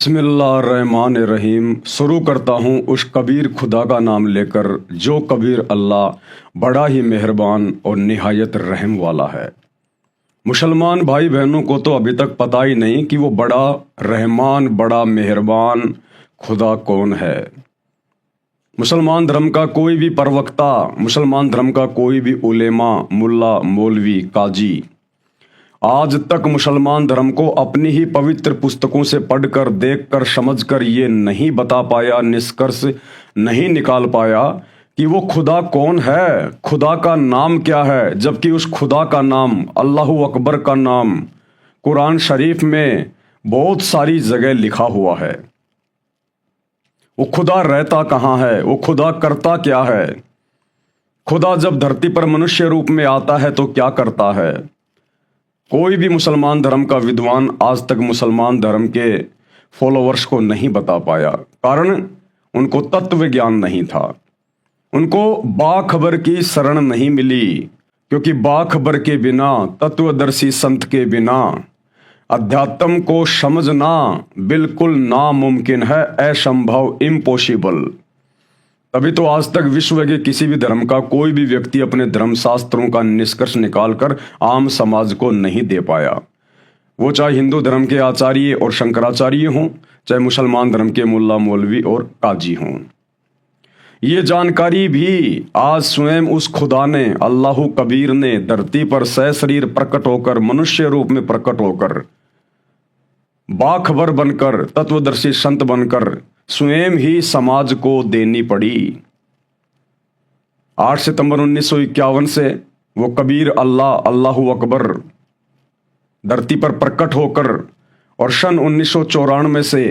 बिस्मिल्लाहिर्रहमानिर्रहीम। शुरू करता हूँ उस कबीर खुदा का नाम लेकर जो कबीर अल्लाह बड़ा ही मेहरबान और निहायत रहम वाला है। मुसलमान भाई बहनों को तो अभी तक पता ही नहीं कि वो बड़ा रहमान बड़ा मेहरबान खुदा कौन है। मुसलमान धर्म का कोई भी प्रवक्ता, मुसलमान धर्म का कोई भी उलेमा, मुल्ला, मौलवी, काजी आज तक मुसलमान धर्म को अपनी ही पवित्र पुस्तकों से पढ़कर, देखकर, समझकर ये नहीं बता पाया, निष्कर्ष नहीं निकाल पाया कि वो खुदा कौन है, खुदा का नाम क्या है। जबकि उस खुदा का नाम, अल्लाहु अकबर का नाम कुरान शरीफ में बहुत सारी जगह लिखा हुआ है। वो खुदा रहता कहाँ है, वो खुदा करता क्या है, खुदा जब धरती पर मनुष्य रूप में आता है तो क्या करता है। कोई भी मुसलमान धर्म का विद्वान आज तक मुसलमान धर्म के फॉलोअर्स को नहीं बता पाया, कारण उनको तत्व ज्ञान नहीं था, उनको बाखबर की शरण नहीं मिली। क्योंकि बाखबर के बिना, तत्वदर्शी संत के बिना अध्यात्म को समझना बिल्कुल नामुमकिन है, असंभव, इम्पॉसिबल। तभी तो आज तक विश्व के किसी भी धर्म का कोई भी व्यक्ति अपने धर्म शास्त्रों का निष्कर्ष निकालकर आम समाज को नहीं दे पाया। वो चाहे हिंदू धर्म के आचार्य और शंकराचार्य हों, चाहे मुसलमान धर्म के मुल्ला, मौलवी और काजी हों। ये जानकारी भी आज स्वयं उस खुदा ने, अल्लाहु कबीर ने धरती पर सशरीर प्रकट होकर, मनुष्य रूप में प्रकट होकर, बाखबर बनकर, तत्वदर्शी संत बनकर स्वयं ही समाज को देनी पड़ी। 8 सितंबर 1951 से वो कबीर अल्लाह, अल्लाहु अकबर धरती पर प्रकट होकर और सन 1994 से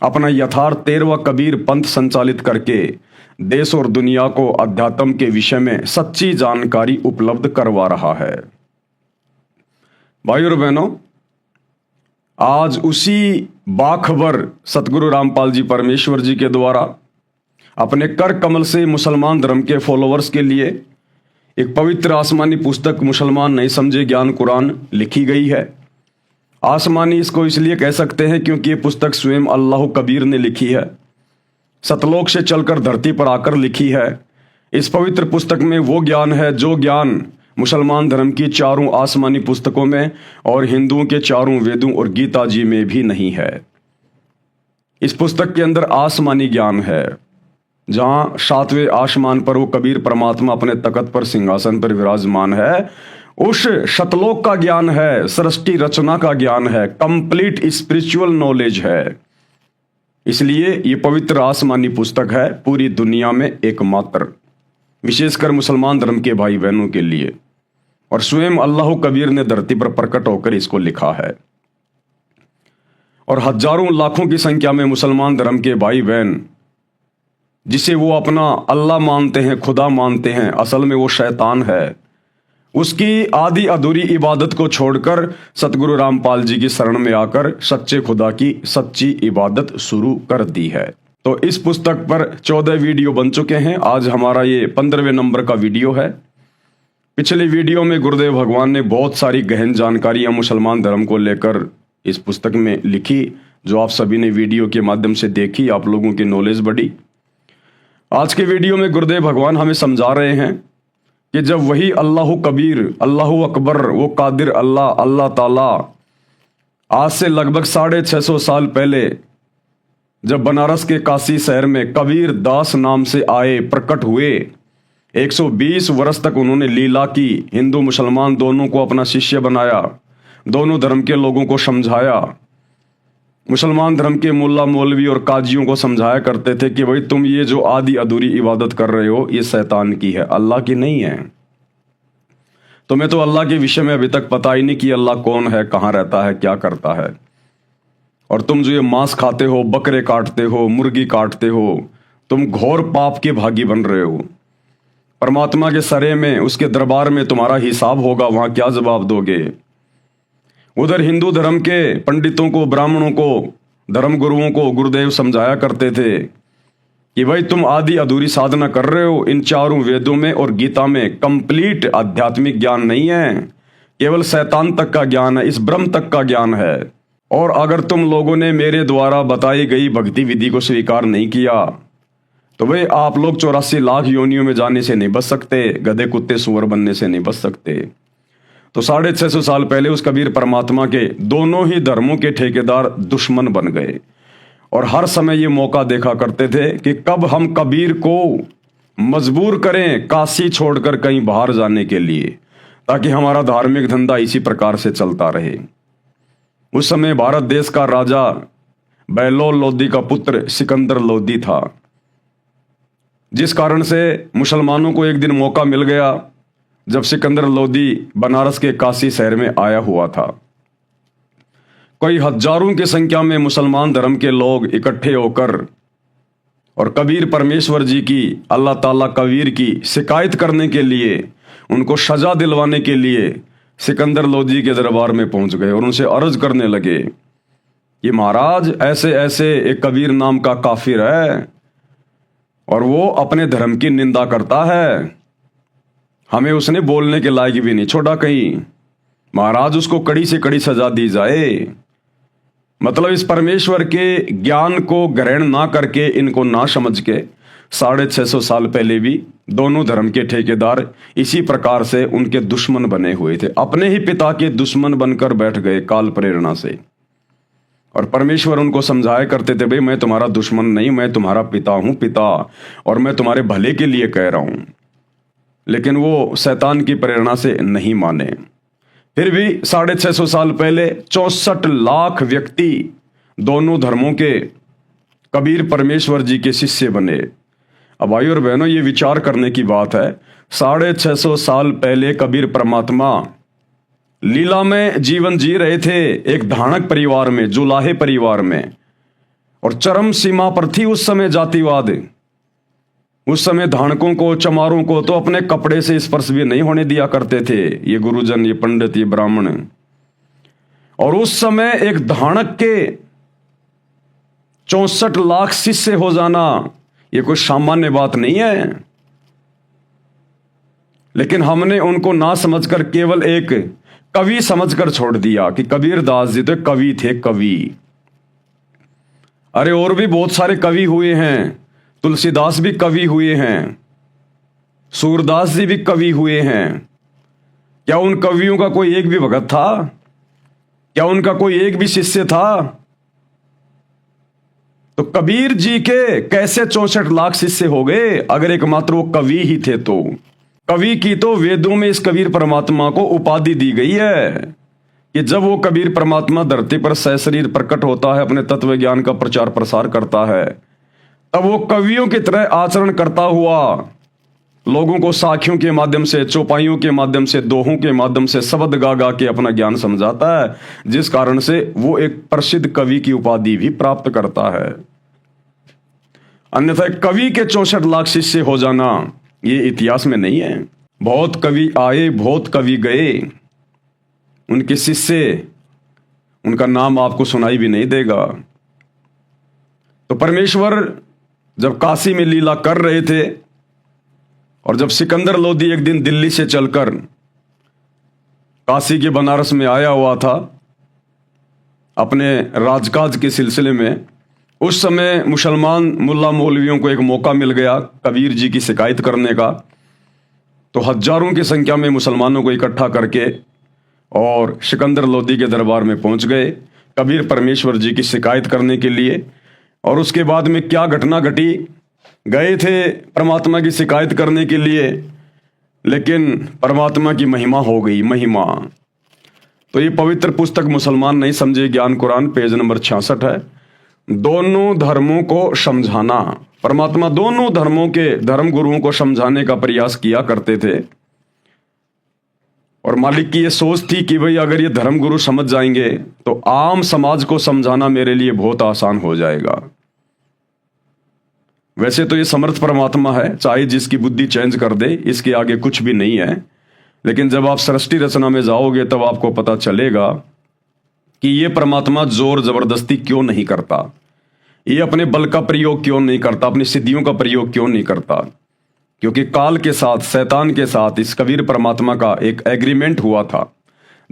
अपना यथार्थ 13वां कबीर पंथ संचालित करके देश और दुनिया को अध्यात्म के विषय में सच्ची जानकारी उपलब्ध करवा रहा है। भाइयों और बहनों, आज उसी बाखबर सतगुरु रामपाल जी परमेश्वर जी के द्वारा अपने कर कमल से मुसलमान धर्म के फॉलोअर्स के लिए एक पवित्र आसमानी पुस्तक, मुसलमान नहीं समझे ज्ञान कुरान, लिखी गई है। आसमानी इसको इसलिए कह सकते हैं क्योंकि ये पुस्तक स्वयं अल्लाह कबीर ने लिखी है, सतलोक से चलकर धरती पर आकर लिखी है। इस पवित्र पुस्तक में वो ज्ञान है जो ज्ञान मुसलमान धर्म की चारों आसमानी पुस्तकों में और हिंदुओं के चारों वेदों और गीता जी में भी नहीं है। इस पुस्तक के अंदर आसमानी ज्ञान है, जहां 7वें आसमान पर वो कबीर परमात्मा अपने तख्त पर, सिंहासन पर विराजमान है। उस शतलोक का ज्ञान है, सृष्टि रचना का ज्ञान है, कंप्लीट स्पिरिचुअल नॉलेज है। इसलिए ये पवित्र आसमानी पुस्तक है पूरी दुनिया में एकमात्र, विशेषकर मुसलमान धर्म के भाई बहनों के लिए। और स्वयं अल्लाह कबीर ने धरती पर प्रकट होकर इसको लिखा है। और हजारों लाखों की संख्या में मुसलमान धर्म के भाई बहन, जिसे वो अपना अल्लाह मानते हैं, खुदा मानते हैं, असल में वो शैतान है, उसकी आधी अधूरी इबादत को छोड़कर सतगुरु रामपाल जी की शरण में आकर सच्चे खुदा की सच्ची इबादत शुरू कर दी है। तो इस पुस्तक पर 14 वीडियो बन चुके हैं। आज हमारा ये 15वें नंबर का वीडियो है। पिछले वीडियो में गुरुदेव भगवान ने बहुत सारी गहन जानकारियां मुसलमान धर्म को लेकर इस पुस्तक में लिखी, जो आप सभी ने वीडियो के माध्यम से देखी, आप लोगों की नॉलेज बढ़ी। आज के वीडियो में गुरुदेव भगवान हमें समझा रहे हैं कि जब वही अल्लाहु कबीर, अल्लाहु अकबर, वो कादिर अल्लाह, अल्लाह ताला आज से लगभग 650 साल पहले जब बनारस के काशी शहर में कबीर दास नाम से आए, प्रकट हुए, 120 वर्ष तक उन्होंने लीला की, हिंदू मुसलमान दोनों को अपना शिष्य बनाया, दोनों धर्म के लोगों को समझाया। मुसलमान धर्म के मुल्ला, मौलवी और काजियों को समझाया करते थे कि भाई तुम ये जो आधी अधूरी इबादत कर रहे हो ये शैतान की है, अल्लाह की नहीं है। तुम्हें तो अल्लाह के विषय में अभी तक पता ही नहीं कि अल्लाह कौन है, कहाँ रहता है, क्या करता है। और तुम जो ये मांस खाते हो, बकरे काटते हो, मुर्गी काटते हो, तुम घोर पाप के भागी बन रहे हो। परमात्मा के सरे में, उसके दरबार में तुम्हारा हिसाब होगा, वहां क्या जवाब दोगे। उधर हिंदू धर्म के पंडितों को, ब्राह्मणों को, धर्म गुरुओं को गुरुदेव समझाया करते थे कि भाई तुम आधी अधूरी साधना कर रहे हो, इन चारों वेदों में और गीता में कंप्लीट आध्यात्मिक ज्ञान नहीं है, केवल शैतान तक का ज्ञान है, इस ब्रह्म तक का ज्ञान है। और अगर तुम लोगों ने मेरे द्वारा बताई गई भक्ति विधि को स्वीकार नहीं किया तो भाई आप लोग 84 लाख योनियों में जाने से नहीं बच सकते, गधे कुत्ते सुअर बनने से नहीं बच सकते। तो 650 साल पहले उस कबीर परमात्मा के दोनों ही धर्मों के ठेकेदार दुश्मन बन गए और हर समय ये मौका देखा करते थे कि कब हम कबीर को मजबूर करें काशी छोड़कर कहीं बाहर जाने के लिए, ताकि हमारा धार्मिक धंधा इसी प्रकार से चलता रहे। उस समय भारत देश का राजा बहलोल लोदी का पुत्र सिकंदर लोदी था, जिस कारण से मुसलमानों को एक दिन मौका मिल गया जब सिकंदर लोदी बनारस के काशी शहर में आया हुआ था। कई हजारों की संख्या में मुसलमान धर्म के लोग इकट्ठे होकर और कबीर परमेश्वर जी की, अल्लाह ताला कबीर की शिकायत करने के लिए, उनको सजा दिलवाने के लिए सिकंदर लोदी के दरबार में पहुंच गए और उनसे अर्ज करने लगे कि महाराज ऐसे ऐसे एक कबीर नाम का काफिर है और वो अपने धर्म की निंदा करता है, हमें उसने बोलने के लायक भी नहीं छोड़ा कहीं, महाराज उसको कड़ी से कड़ी सजा दी जाए। मतलब इस परमेश्वर के ज्ञान को ग्रहण ना करके, इनको ना समझ के 650 साल पहले भी दोनों धर्म के ठेकेदार इसी प्रकार से उनके दुश्मन बने हुए थे, अपने ही पिता के दुश्मन बनकर बैठ गए काल प्रेरणा से। और परमेश्वर उनको समझाया करते थे, भाई मैं तुम्हारा दुश्मन नहीं, मैं तुम्हारा पिता हूं, पिता, और मैं तुम्हारे भले के लिए कह रहा हूं। लेकिन वो शैतान की प्रेरणा से नहीं माने। फिर भी 650 साल पहले 64 लाख व्यक्ति दोनों धर्मों के कबीर परमेश्वर जी के शिष्य बने। अब भाई और बहनों, ये विचार करने की बात है, 650 साल पहले कबीर परमात्मा लीला में जीवन जी रहे थे एक धाणक परिवार में, जुलाहे परिवार में, और चरम सीमा पर थी उस समय जातिवाद। उस समय धाणकों को, चमारों को तो अपने कपड़े से स्पर्श भी नहीं होने दिया करते थे ये गुरुजन, ये पंडित, ये ब्राह्मण। और उस समय एक धाणक के 64 लाख शिष्य हो जाना ये कोई सामान्य बात नहीं है। लेकिन हमने उनको ना समझकर केवल एक कवि समझकर छोड़ दिया कि कबीर दास जी तो कवि थे, कवि। अरे और भी बहुत सारे कवि हुए हैं, तुलसीदास भी कवि हुए हैं, सूरदास जी भी कवि हुए हैं। क्या उन कवियों का कोई एक भी भगत था? क्या उनका कोई एक भी शिष्य था? तो कबीर जी के कैसे 64 लाख शिष्य हो गए अगर एकमात्र वो कवि ही थे? तो कवि की तो वेदों में इस कबीर परमात्मा को उपाधि दी गई है कि जब वो कबीर परमात्मा धरती पर सशरीर प्रकट होता है, अपने तत्व ज्ञान का प्रचार प्रसार करता है, तब वो कवियों की तरह आचरण करता हुआ लोगों को साखियों के माध्यम से, चौपाइयों के माध्यम से, दोहों के माध्यम से शब्द गा गा के अपना ज्ञान समझाता है, जिस कारण से वो एक प्रसिद्ध कवि की उपाधि भी प्राप्त करता है। अन्यथा कवि के 64 लाख शिष्य हो जाना ये इतिहास में नहीं है। बहुत कवि आए, बहुत कवि गए, उनके शिष्य, उनका नाम आपको सुनाई भी नहीं देगा। तो परमेश्वर जब काशी में लीला कर रहे थे और जब सिकंदर लोदी एक दिन दिल्ली से चलकर काशी के बनारस में आया हुआ था अपने राजकाज के सिलसिले में, उस समय मुसलमान मुल्ला मौलवियों को एक मौका मिल गया कबीर जी की शिकायत करने का। तो हजारों की संख्या में मुसलमानों को इकट्ठा करके और सिकंदर लोदी के दरबार में पहुंच गए कबीर परमेश्वर जी की शिकायत करने के लिए। और उसके बाद में क्या घटना घटी, गए थे परमात्मा की शिकायत करने के लिए, लेकिन परमात्मा की महिमा हो गई, महिमा। तो ये पवित्र पुस्तक मुसलमान नहीं समझे, ज्ञान कुरान, पेज नंबर 66 है। दोनों धर्मों को समझाना, परमात्मा दोनों धर्मों के धर्म गुरुओं को समझाने का प्रयास किया करते थे। और मालिक की ये सोच थी कि भाई अगर ये धर्म गुरु समझ जाएंगे तो आम समाज को समझाना मेरे लिए बहुत आसान हो जाएगा। वैसे तो ये समर्थ परमात्मा है, चाहे जिसकी बुद्धि चेंज कर दे, इसके आगे कुछ भी नहीं है। लेकिन जब आप सृष्टि रचना में जाओगे तब आपको पता चलेगा कि ये परमात्मा जोर जबरदस्ती क्यों नहीं करता, ये अपने बल का प्रयोग क्यों नहीं करता, अपनी सिद्धियों का प्रयोग क्यों नहीं करता। क्योंकि काल के साथ, शैतान के साथ इस कबीर परमात्मा का एक एग्रीमेंट हुआ था।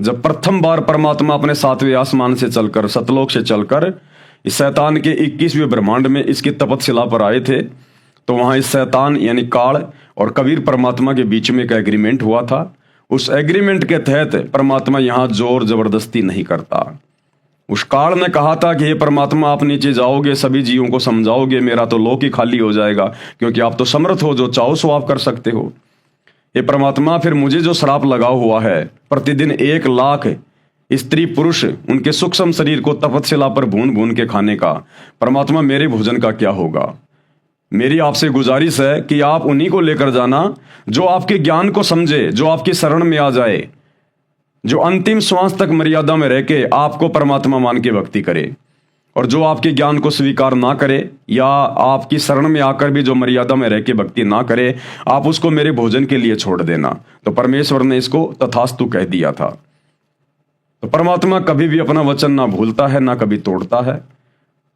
जब प्रथम बार परमात्मा अपने 7वें आसमान से चलकर, सतलोक से चलकर इस शैतान के 21वें ब्रह्मांड में इसकी तपतशिला पर आए थे, तो वहां इस शैतान यानी काल और कबीर परमात्मा के बीच में एक एग्रीमेंट हुआ था। उस एग्रीमेंट के तहत परमात्मा यहां जोर जबरदस्ती नहीं करता। उस काल ने कहा था कि हे परमात्मा, आप नीचे जाओगे, सभी जीवों को समझाओगे, मेरा तो लोक ही खाली हो जाएगा, क्योंकि आप तो समर्थ हो, जो चाहो सो आप कर सकते हो। हे परमात्मा, फिर मुझे जो श्राप लगा हुआ है प्रतिदिन 1 लाख स्त्री पुरुष उनके सूक्ष्म शरीर को तपतशिला पर भून भून के खाने का, परमात्मा मेरे भोजन का क्या होगा? मेरी आपसे गुजारिश है कि आप उन्हीं को लेकर जाना जो आपके ज्ञान को समझे, जो आपकी शरण में आ जाए, जो अंतिम श्वास तक मर्यादा में रह के आपको परमात्मा मान के भक्ति करे, और जो आपके ज्ञान को स्वीकार ना करे या आपकी शरण में आकर भी जो मर्यादा में रह के भक्ति ना करे, आप उसको मेरे भोजन के लिए छोड़ देना। तो परमेश्वर ने इसको तथास्तु कह दिया था। तो परमात्मा कभी भी अपना वचन ना भूलता है, ना कभी तोड़ता है।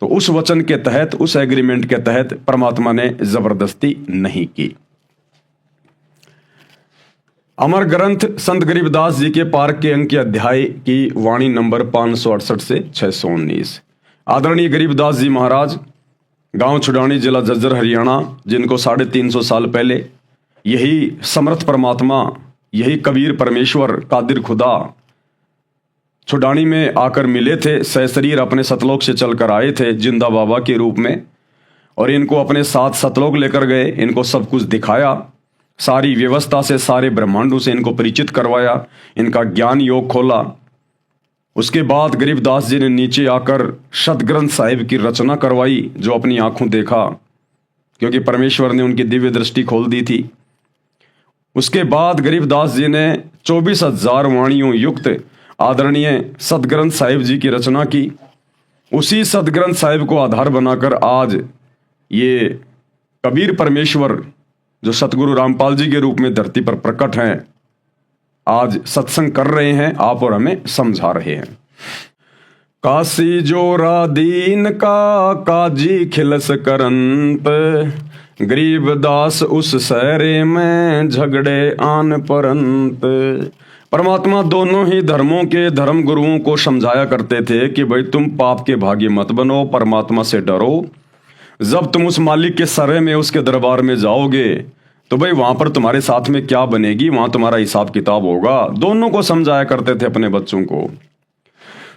तो उस वचन के तहत, उस एग्रीमेंट के तहत परमात्मा ने जबरदस्ती नहीं की। अमर ग्रंथ संत गरीबदास जी के पार्क के अंक के अध्याय की वाणी नंबर 568 से 619। आदरणीय गरीबदास जी महाराज, गांव छुडानी, जिला झज्जर, हरियाणा, जिनको 350 साल पहले यही समर्थ परमात्मा, यही कबीर परमेश्वर, कादिर खुदा छुडानी में आकर मिले थे, सहशरीर अपने सतलोक से चलकर आए थे जिंदा बाबा के रूप में, और इनको अपने साथ सतलोक लेकर गए, इनको सब कुछ दिखाया, सारी व्यवस्था से, सारे ब्रह्मांडों से इनको परिचित करवाया, इनका ज्ञान योग खोला। उसके बाद गरीबदास जी ने नीचे आकर सतग्रंथ साहिब की रचना करवाई, जो अपनी आंखों देखा, क्योंकि परमेश्वर ने उनकी दिव्य दृष्टि खोल दी थी। उसके बाद गरीबदास जी ने 24,000 वाणियों युक्त आदरणीय सतग्रंथ साहिब जी की रचना की। उसी सतग्रंथ साहिब को आधार बनाकर आज ये कबीर परमेश्वर, जो सतगुरु रामपाल जी के रूप में धरती पर प्रकट हैं, आज सत्संग कर रहे हैं, आप और हमें समझा रहे हैं। काशी जोरा दीन का काजी खिलस करंत, गरीबदास उस सहरे में झगड़े आन परंत। परमात्मा दोनों ही धर्मों के धर्म गुरुओं को समझाया करते थे कि भाई तुम पाप के भागी मत बनो, परमात्मा से डरो। जब तुम उस मालिक के सरे में, उसके दरबार में जाओगे, तो भाई वहां पर तुम्हारे साथ में क्या बनेगी, वहां तुम्हारा हिसाब किताब होगा। दोनों को समझाया करते थे अपने बच्चों को।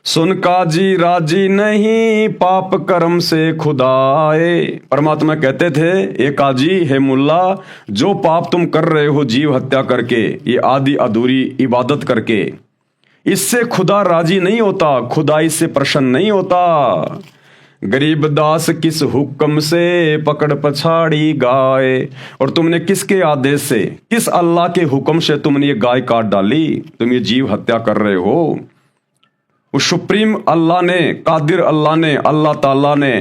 सुन काजी राजी नहीं पाप कर्म से खुदाए। परमात्मा कहते थे, ए काजी, हे मुल्ला, जो पाप तुम कर रहे हो जीव हत्या करके, ये आदि अधूरी इबादत करके, इससे खुदा राजी नहीं होता, खुदा इससे प्रसन्न नहीं होता। गरीबदास किस हुक्म से पकड़ पछाड़ी गाय, और तुमने किसके आदेश से, किस अल्लाह के हुक्म से तुमने ये गाय काट डाली, तुम ये जीव हत्या कर रहे हो। उस सुप्रीम अल्लाह ने, कादिर अल्लाह ने, अल्लाह ताला ने,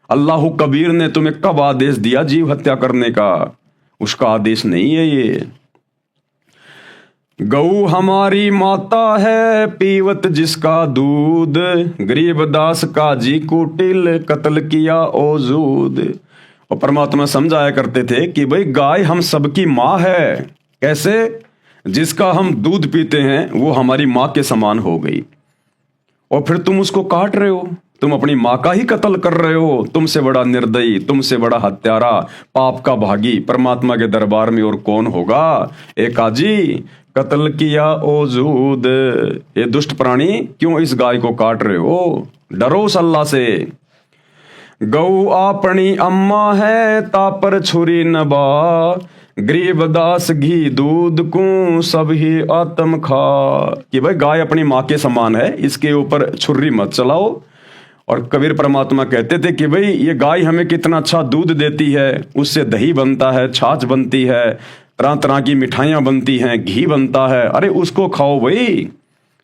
अल्लाह कबीर ने तुम्हें कब आदेश दिया जीव हत्या करने का? उसका आदेश नहीं है ये। गऊ हमारी माता है पीवत जिसका दूध, गरीबदास काजी कुटिल कत्ल किया ओजूद। और परमात्मा समझाया करते थे कि भाई गाय हम सबकी माँ है। कैसे? जिसका हम दूध पीते हैं वो हमारी माँ के समान हो गई, और फिर तुम उसको काट रहे हो, तुम अपनी माँ का ही कत्ल कर रहे हो। तुमसे बड़ा निर्दयी, तुमसे बड़ा हत्यारा, पाप का भागी परमात्मा के दरबार में और कौन होगा? ए काजी, कत्ल किया ओजूद, ये दुष्ट प्राणी, क्यों इस गाय को काट रहे हो? डरो उस अल्लाह से। गऊ अपनी अम्मा है तापर छुरी नबा, गरीबदास घी दूध को सब ही आत्म खा। कि भाई गाय अपनी माँ के समान है, इसके ऊपर छुरी मत चलाओ। और कबीर परमात्मा कहते थे कि भाई ये गाय हमें कितना अच्छा दूध देती है, उससे दही बनता है, छाछ बनती है, तरह तरह की मिठाइयाँ बनती हैं, घी बनता है, अरे उसको खाओ भाई,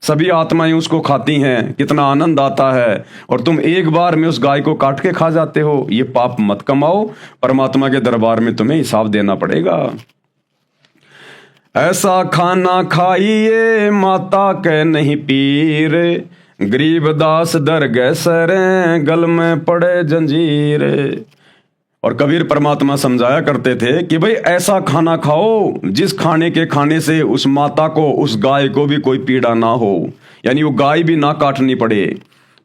सभी आत्माएं उसको खाती हैं, कितना आनंद आता है, और तुम एक बार में उस गाय को काट के खा जाते हो। ये पाप मत कमाओ, परमात्मा के दरबार में तुम्हें हिसाब देना पड़ेगा। ऐसा खाना खाइए माता के नहीं पीर, गरीबदास दर गए सरे गल में पड़े जंजीर। और कबीर परमात्मा समझाया करते थे कि भाई ऐसा खाना खाओ जिस खाने के खाने से उस माता को, उस गाय को भी कोई पीड़ा ना हो, यानी वो गाय भी ना काटनी पड़े।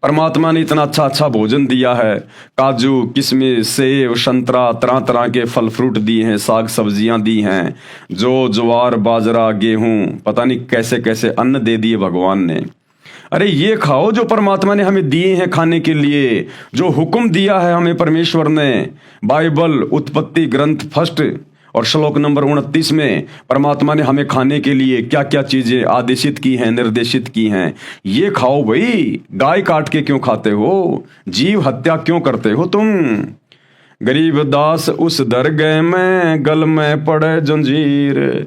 परमात्मा ने इतना अच्छा अच्छा भोजन दिया है, काजू, किशमिश, सेब, संतरा, तरह तरह के फल फ्रूट दिए हैं, साग सब्जियां दी हैं, जो ज्वार बाजरा गेहूं, पता नहीं कैसे कैसे अन्न दे दिए भगवान ने। अरे ये खाओ जो परमात्मा ने हमें दिए हैं खाने के लिए, जो हुक्म दिया है हमें परमेश्वर ने। बाइबल उत्पत्ति ग्रंथ फर्स्ट और श्लोक नंबर 29 में परमात्मा ने हमें खाने के लिए क्या क्या चीजें आदेशित की हैं, निर्देशित की हैं। ये खाओ भाई। गाय काट के क्यों खाते हो? जीव हत्या क्यों करते हो तुम? गरीब दास उस दरगह में गल में पड़े जंजीर।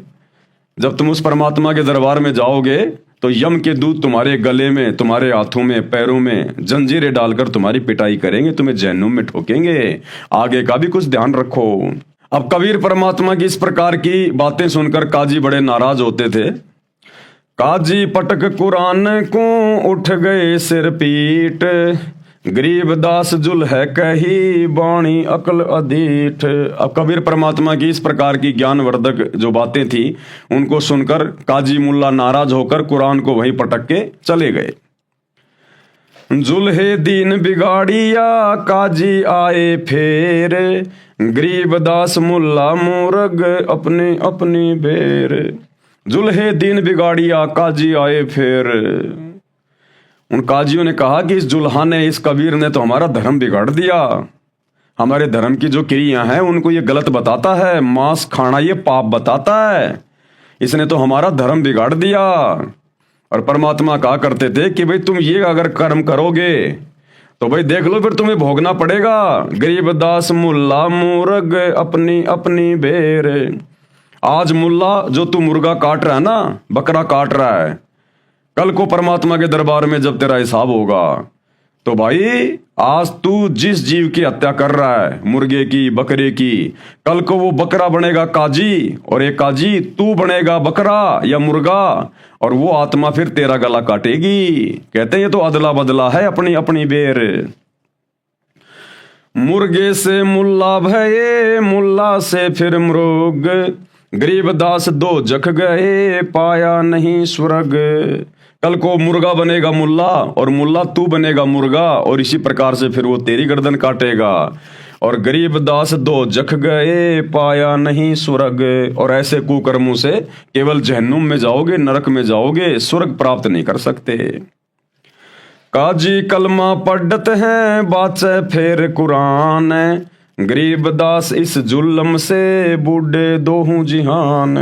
जब तुम उस परमात्मा के दरबार में जाओगे तो यम के दूत तुम्हारे गले में, तुम्हारे हाथों में, पैरों में जंजीरें डालकर तुम्हारी पिटाई करेंगे, तुम्हें जहन्नुम में ठोकेंगे। आगे का भी कुछ ध्यान रखो। अब कबीर परमात्मा की इस प्रकार की बातें सुनकर काजी बड़े नाराज होते थे। काजी पटक कुरान को उठ गए सिर पीट, गरीब दास जुल है कही बाणी अकल अधीठ। अब कबीर परमात्मा की इस प्रकार की ज्ञानवर्धक जो बातें थी उनको सुनकर काजी मुल्ला नाराज होकर कुरान को वहीं पटक के चले गए। जुल्हे दीन बिगाड़िया काजी आए फेर, गरीब दास मुल्ला मूरग अपने अपनी बेर। जुल्हे दीन बिगाड़िया काजी आए फेर। उन काजियों ने कहा कि इस जुल्हा ने, इस कबीर ने तो हमारा धर्म बिगाड़ दिया। हमारे धर्म की जो क्रिया हैं उनको ये गलत बताता है, मांस खाना ये पाप बताता है। इसने तो हमारा धर्म बिगाड़ दिया। और परमात्मा कहा करते थे कि भाई तुम ये अगर कर्म करोगे तो भाई देख लो फिर तुम्हें भोगना पड़ेगा। गरीब दास मुल्ला मूरग अपनी अपनी बेर। आज मुल्ला जो तू मुर्गा काट रहा है ना, बकरा काट रहा है, कल को परमात्मा के दरबार में जब तेरा हिसाब होगा तो भाई आज तू जिस जीव की हत्या कर रहा है, मुर्गे की, बकरे की, कल को वो बकरा बनेगा काजी, और एक काजी तू बनेगा बकरा या मुर्गा, और वो आत्मा फिर तेरा गला काटेगी। कहते हैं ये तो अदला बदला है, अपनी अपनी बेर। मुर्गे से मुल्ला भये, मुल्ला से फिर मृग, गरीब दास दो जख गए पाया नहीं स्वर्ग। कल को मुर्गा बनेगा मुल्ला और मुल्ला तू बनेगा मुर्गा, और इसी प्रकार से फिर वो तेरी गर्दन काटेगा। और गरीब दास दो जख गए पाया नहीं स्वर्ग। और ऐसे कुकर्मों से केवल जहन्नुम में जाओगे, नरक में जाओगे, स्वर्ग प्राप्त नहीं कर सकते। काजी कलमा पढ़त है बाचे फेर कुरान, गरीब दास इस जुल्म से बूढ़े दोहू जिहान।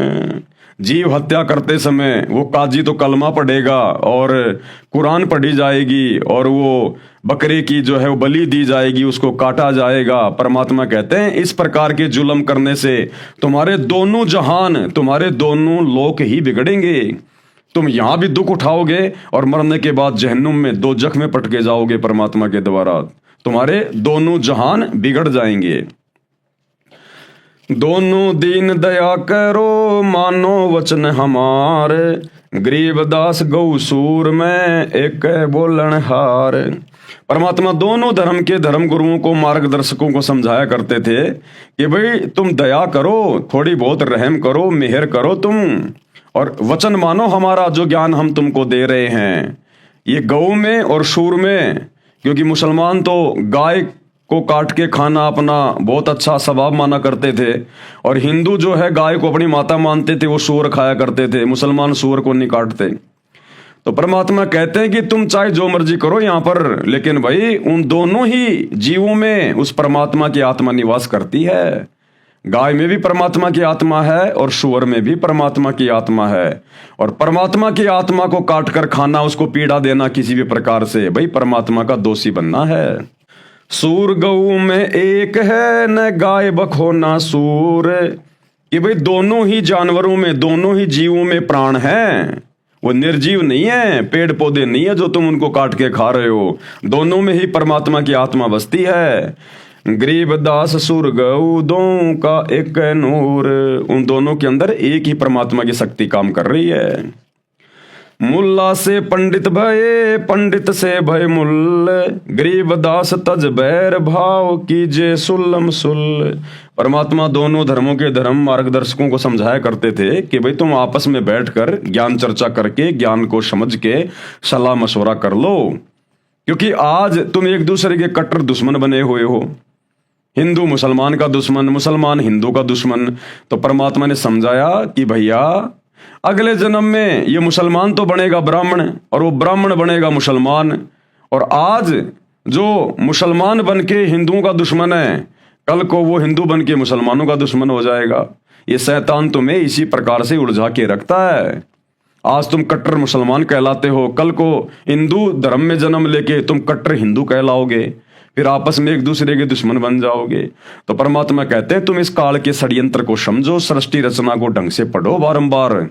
जीव हत्या करते समय वो काजी तो कलमा पढ़ेगा और कुरान पढ़ी जाएगी, और वो बकरे की जो है वो बलि दी जाएगी, उसको काटा जाएगा। परमात्मा कहते हैं इस प्रकार के जुल्म करने से तुम्हारे दोनों जहान, तुम्हारे दोनों लोक ही बिगड़ेंगे। तुम यहां भी दुख उठाओगे और मरने के बाद जहन्नुम में दोजख में पटके जाओगे परमात्मा के द्वारा। तुम्हारे दोनों जहान बिगड़ जाएंगे। दोनों दीन दया करो मानो वचन हमारे, गरीब दास गौ सूर में एक बोलन हार। परमात्मा दोनों धर्म के धर्म गुरुओं को, मार्गदर्शकों को समझाया करते थे कि भाई तुम दया करो, थोड़ी बहुत रहम करो, मेहर करो तुम, और वचन मानो हमारा जो ज्ञान हम तुमको दे रहे हैं। ये गौ में और सूर में, क्योंकि मुसलमान तो गाय को काट के खाना अपना बहुत अच्छा स्वभाव माना करते थे, और हिंदू जो है गाय को अपनी माता मानते थे, वो सूअर खाया करते थे। मुसलमान सूअर को नहीं काटते। तो परमात्मा कहते हैं कि तुम चाहे जो मर्जी करो यहाँ पर, लेकिन भाई उन दोनों ही जीवों में उस परमात्मा की आत्मा निवास करती है। गाय में भी परमात्मा की आत्मा है और सूअर में भी परमात्मा की आत्मा है। और परमात्मा की आत्मा को काट कर खाना, उसको पीड़ा देना किसी भी प्रकार से, भाई परमात्मा का दोषी बनना है। सूर गऊ में एक है, न गाय बखो ना सूर। कि भाई दोनों ही जानवरों में, दोनों ही जीवों में प्राण है, वो निर्जीव नहीं है, पेड़ पौधे नहीं है जो तुम उनको काट के खा रहे हो। दोनों में ही परमात्मा की आत्मा बसती है। गरीब दास सुर गऊ दो का एक नूर। उन दोनों के अंदर एक ही परमात्मा की शक्ति काम कर रही है। मुल्ला से पंडित भये, पंडित से भय मुल्ल, गरीबदास तज बैर भाव कीजे सुल्लम सुल्ल। परमात्मा दोनों धर्मों के धर्म मार्गदर्शकों को समझाया करते थे कि भाई तुम आपस में बैठकर ज्ञान चर्चा करके ज्ञान को समझ के सलाह मशवरा कर लो, क्योंकि आज तुम एक दूसरे के कट्टर दुश्मन बने हुए हो। हिंदू मुसलमान का दुश्मन, मुसलमान हिंदू का दुश्मन। तो परमात्मा ने समझाया कि भैया अगले जन्म में ये मुसलमान तो बनेगा ब्राह्मण और वो ब्राह्मण बनेगा मुसलमान, और आज जो मुसलमान बन के हिंदुओं का दुश्मन है, कल को वो हिंदू बन के मुसलमानों का दुश्मन हो जाएगा। ये शैतान तुम्हें इसी प्रकार से उलझा के रखता है। आज तुम कट्टर मुसलमान कहलाते हो, कल को हिंदू धर्म में जन्म लेके तुम कट्टर हिंदू कहलाओगे, फिर आपस में एक दूसरे के दुश्मन बन जाओगे। तो परमात्मा कहते हैं तुम इस काल के षड्यंत्र को समझो, सृष्टि रचना को ढंग से पढ़ो, बारंबार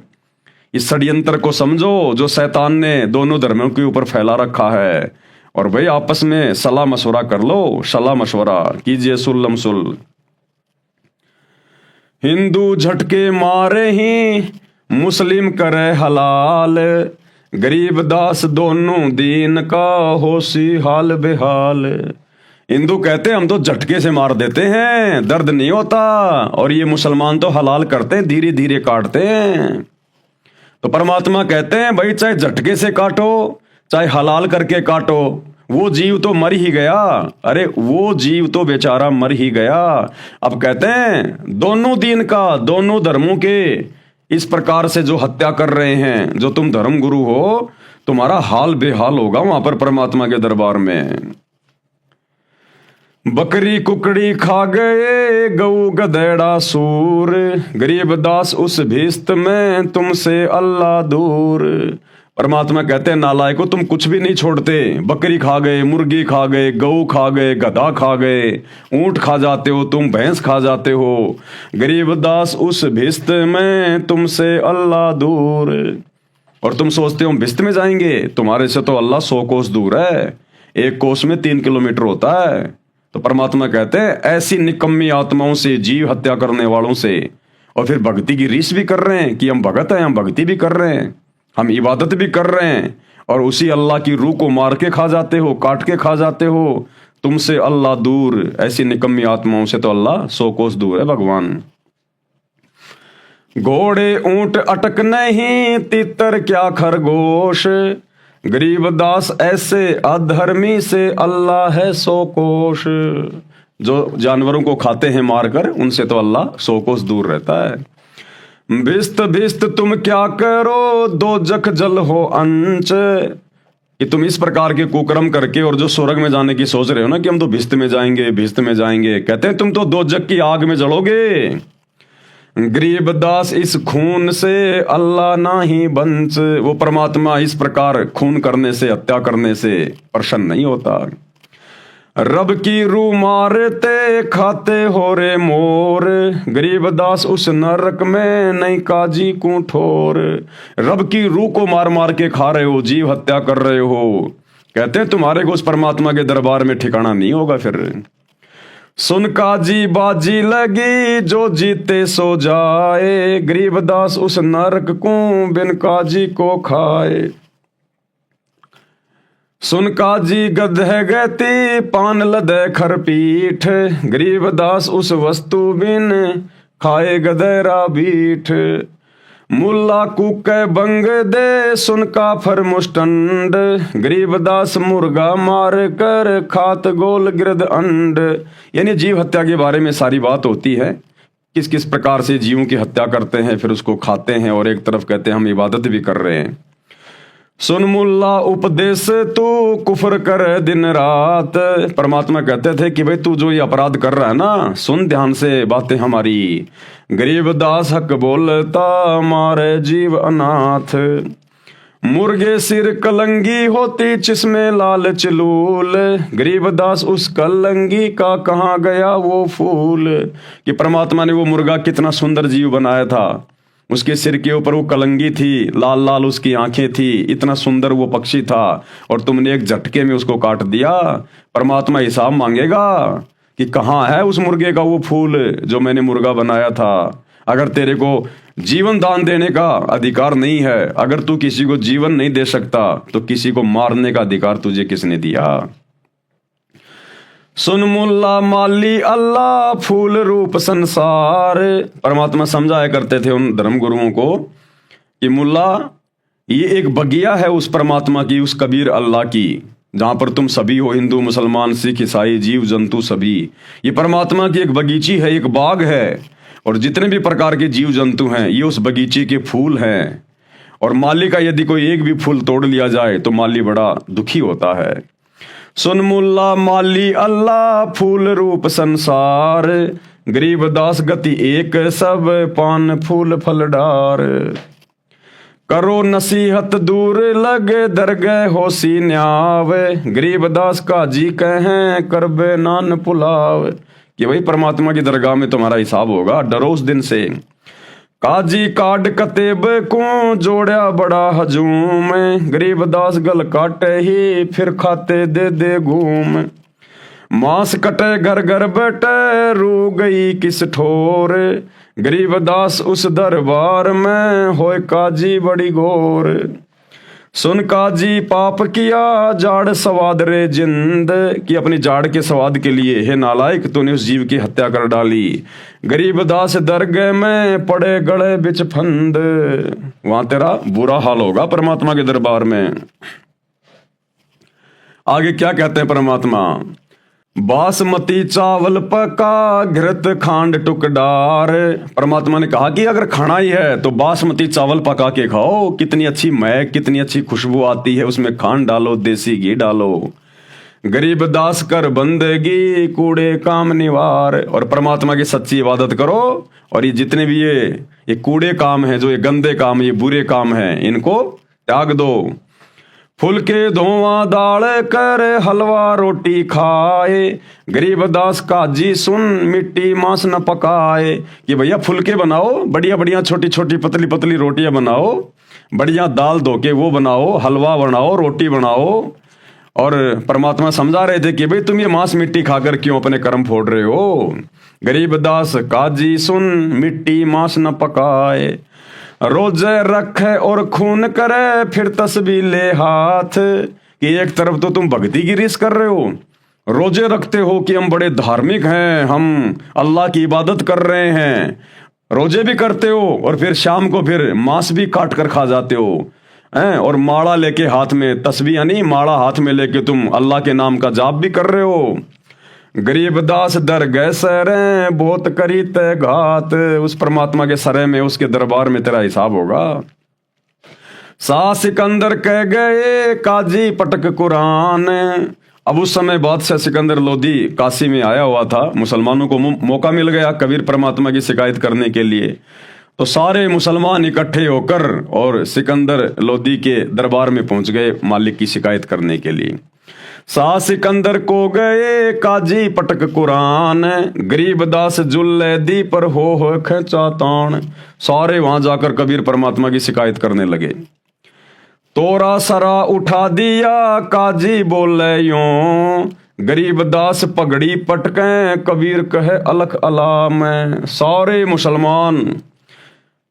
इस षड्यंत्र को समझो जो शैतान ने दोनों धर्मों के ऊपर फैला रखा है, और भाई आपस में सलाह मशवरा कर लो, सलाह मशवरा कीजिए सुल्लम सुल। हिंदू झटके मारे ही मुस्लिम करे हलाल, गरीबदास दोनों दीन का होशी हाल बेहाल। हिंदू कहते हम तो झटके से मार देते हैं, दर्द नहीं होता, और ये मुसलमान तो हलाल करते हैं, धीरे धीरे काटते हैं। तो परमात्मा कहते हैं भाई चाहे झटके से काटो चाहे हलाल करके काटो, वो जीव तो मर ही गया। अरे वो जीव तो बेचारा मर ही गया। अब कहते हैं दोनों दीन का, दोनों धर्मों के इस प्रकार से जो हत्या कर रहे हैं, जो तुम धर्म गुरु हो, तुम्हारा हाल बेहाल होगा वहां पर परमात्मा के दरबार में। बकरी कुकड़ी खा गए गऊ गधेड़ा सूर, गरीबदास उस भीस्त में तुमसे अल्लाह दूर। परमात्मा कहते हैं नालायको तुम कुछ भी नहीं छोड़ते, बकरी खा गए, मुर्गी खा गए, गऊ खा गए, गधा खा गए, ऊंट खा जाते हो तुम, भैंस खा जाते हो। गरीबदास उस भिस्त में तुमसे अल्लाह दूर। और तुम सोचते हो भिस्त में जाएंगे, तुम्हारे से तो अल्लाह 100 कोस दूर है, एक कोस में 3 किलोमीटर होता है। तो परमात्मा कहते हैं ऐसी निकम्मी आत्माओं से, जीव हत्या करने वालों से, और फिर भक्ति की रीस भी कर रहे हैं कि हम भगत हैं, हम भक्ति भी कर रहे हैं, हम इबादत भी कर रहे हैं, और उसी अल्लाह की रूह को मार के खा जाते हो, काट के खा जाते हो। तुमसे अल्लाह दूर, ऐसी निकम्मी आत्माओं से तो अल्लाह 100 कोस दूर है भगवान। घोड़े ऊंट अटक नहीं, तितर क्या खरगोश, गरीबदास ऐसे अधर्मी से अल्लाह है 100 कोश। जो जानवरों को खाते हैं मारकर, उनसे तो अल्लाह 100 कोस दूर रहता है। भिस्त भिस्त तुम क्या करो, दो जख जल हो अंच, कि तुम इस प्रकार के कुकर्म करके और जो स्वर्ग में जाने की सोच रहे हो ना कि हम तो भिस्त में जाएंगे, भिस्त में जाएंगे, कहते हैं तुम तो 2 जग की आग में जलोगे। गरीबदास इस खून से अल्लाह ना ही बंच, वो परमात्मा इस प्रकार खून करने से, हत्या करने से प्रसन्न नहीं होता। रब की रूह मारते खाते हो रे मोर, गरीबदास उस नरक में नहीं काजी को ठोर। रब की रूह को मार मार के खा रहे हो, जीव हत्या कर रहे हो, कहते हैं तुम्हारे को उस परमात्मा के दरबार में ठिकाना नहीं होगा। फिर सुन काजी बाजी लगी, जो जीते सो जाए, गरीबदास उस नरक को बिन काजी को खाए। सुन काजी गधे गति, पान लदे खरपीठ, गरीबदास उस वस्तु बिन खाए गधेरा बीठ। मुल्ला कुके बंग दे, सुन काफर मुस्टंड, गरीबदास मुर्गा मार कर खात गोल गिरद अंड। यानी जीव हत्या के बारे में सारी बात होती है, किस किस प्रकार से जीवों की हत्या करते हैं, फिर उसको खाते हैं, और एक तरफ कहते हैं हम इबादत भी कर रहे हैं। सुन मुल्ला उपदेश तू कुफर कर दिन रात, परमात्मा कहते थे कि भाई तू जो ये अपराध कर रहा है ना, सुन ध्यान से बातें हमारी। गरीबदास हक बोलता मारे जीव अनाथ, मुर्गे सिर कलंगी होती जिसमें लाल चलूल, गरीबदास उस कलंगी का कहाँ गया वो फूल। कि परमात्मा ने वो मुर्गा कितना सुंदर जीव बनाया था, उसके सिर के ऊपर वो कलंगी थी, लाल लाल उसकी आंखें थी, इतना सुंदर वो पक्षी था, और तुमने एक झटके में उसको काट दिया। परमात्मा हिसाब मांगेगा कि कहाँ है उस मुर्गे का वो फूल जो मैंने मुर्गा बनाया था। अगर तेरे को जीवन दान देने का अधिकार नहीं है, अगर तू किसी को जीवन नहीं दे सकता, तो किसी को मारने का अधिकार तुझे किसने दिया? सुन मुल्ला माली अल्लाह फूल रूप संसार। परमात्मा समझाया करते थे उन धर्म गुरुओं को कि मुल्ला, ये एक बगिया है उस परमात्मा की, उस कबीर अल्लाह की, जहां पर तुम सभी हो, हिंदू मुसलमान सिख ईसाई जीव जंतु सभी। ये परमात्मा की एक बगीची है, एक बाग है, और जितने भी प्रकार के जीव जंतु हैं ये उस बगीचे के फूल हैं। और माली का यदि कोई एक भी फूल तोड़ लिया जाए तो माली बड़ा दुखी होता है। सुन मुल्ला माली अल्लाह फूल रूप संसार, गरीब दास गति एक सब पान फूल फल डार। करो नसीहत दूर लगे दरगह होसी न्याव, गरीब दास काजी कहें करबे नान पुलाव। कि भाई परमात्मा की दरगाह में तुम्हारा हिसाब होगा, डरो उस दिन से। काजी काट कतेब को जोड़ा बड़ा हजूम, गरीब दास गल काटे ही फिर खाते दे दे घूम। मांस कटे घर घर बैठे रू गई किस ठोर, गरीब दास उस दरबार में होए काजी बड़ी घोर। सुन काजी पाप किया जाड़ स्वाद रे जिंद, कि अपनी जाड़ के स्वाद के लिए हे नालायक तूने उस जीव की हत्या कर डाली। गरीब दास दरगह में पड़े गड़े बिच फंद, वहां तेरा बुरा हाल होगा परमात्मा के दरबार में। आगे क्या कहते हैं परमात्मा? बासमती चावल पका घृत खांड टुकडार। परमात्मा ने कहा कि अगर खाना ही है तो बासमती चावल पका के खाओ, कितनी अच्छी महक, कितनी अच्छी खुशबू आती है, उसमें खांड डालो, देसी घी डालो। गरीब दास कर बंदगी कूड़े काम निवार। और परमात्मा की सच्ची इबादत करो, और ये जितने भी ये कूड़े काम हैं, जो ये गंदे काम, ये बुरे काम हैं, इनको त्याग दो। फुलके धोवा दाल कर हलवा रोटी खाए, गरीब दास काजी सुन मिट्टी मांस न पकाए। कि भैया फुलके बनाओ, बढ़िया बढ़िया छोटी छोटी पतली पतली रोटियां बनाओ, बढ़िया दाल धो के वो बनाओ, हलवा बनाओ, रोटी बनाओ। और परमात्मा समझा रहे थे कि भाई तुम ये मांस मिट्टी खाकर क्यों अपने कर्म फोड़ रहे हो। गरीब दास काजी सुन मिट्टी मांस न पकाए, रोजे रखे और खून करे फिर तस्बीह ले हाथ। कि एक तरफ तो तुम भक्ति की रीस कर रहे हो, रोजे रखते हो कि हम बड़े धार्मिक हैं, हम अल्लाह की इबादत कर रहे हैं, रोजे भी करते हो, और फिर शाम को फिर मांस भी काट कर खा जाते हो हैं, और माड़ा लेके हाथ में, तस्बीह यानी माड़ा हाथ में लेके तुम अल्लाह के नाम का जाप भी कर रहे हो। गरीब दास डर गए सरे बहुत करी ते घात, उस परमात्मा के सरे में, उसके दरबार में तेरा हिसाब होगा। शाह सिकंदर कह गए काजी पटक कुरान। अब उस समय बादशाह सिकंदर लोदी काशी में आया हुआ था, मुसलमानों को मौका मिल गया कबीर परमात्मा की शिकायत करने के लिए। तो सारे मुसलमान इकट्ठे होकर और सिकंदर लोदी के दरबार में पहुंच गए मालिक की शिकायत करने के लिए। शाह सिकंदर को गए काजी पटक कुरान, गरीब दास जुल्ले दी पर हो खेचा तान। सारे वहां जाकर कबीर परमात्मा की शिकायत करने लगे। तोरा सरा उठा दिया काजी बोले यूं, गरीब दास पगड़ी पटके कबीर कहे अलख अला में। सारे मुसलमान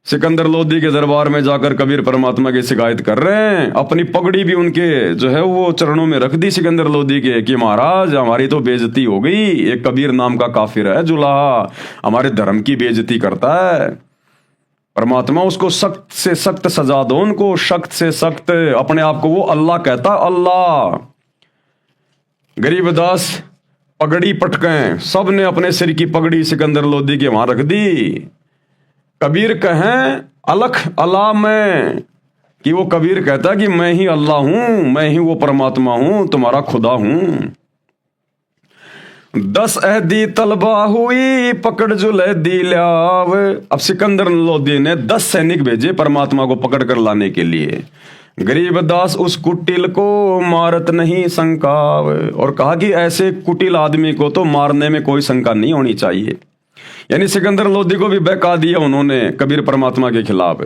सिकंदर लोदी के दरबार में जाकर कबीर परमात्मा की शिकायत कर रहे हैं। अपनी पगड़ी भी उनके जो है वो चरणों में रख दी सिकंदर लोदी के, कि महाराज हमारी तो बेइज्जती हो गई, एक कबीर नाम का काफिर है जुलाहा, हमारे धर्म की बेइज्जती करता है। परमात्मा उसको सख्त से सख्त सजा दो, उनको सख्त से सख्त। अपने आप को वो अल्लाह कहता, अल्लाह। गरीबदास पगड़ी पटके, सब ने अपने सिर की पगड़ी सिकंदर लोदी के वहां रख दी। कबीर कहें अलख अल्लाह में, कि वो कबीर कहता कि मैं ही अल्लाह हूं, मैं ही वो परमात्मा हूं, तुम्हारा खुदा हूं। 10 अहदी तलबा हुई पकड़ जुलैदी ल्याव। अब सिकंदर लोदी ने 10 सैनिक भेजे परमात्मा को पकड़ कर लाने के लिए। गरीबदास उस कुटिल को मारत नहीं शंकाव, और कहा कि ऐसे कुटिल आदमी को तो मारने में कोई शंका नहीं होनी चाहिए। यानी सिकंदर लोदी को भी बहका दिया उन्होंने कबीर परमात्मा के खिलाफ।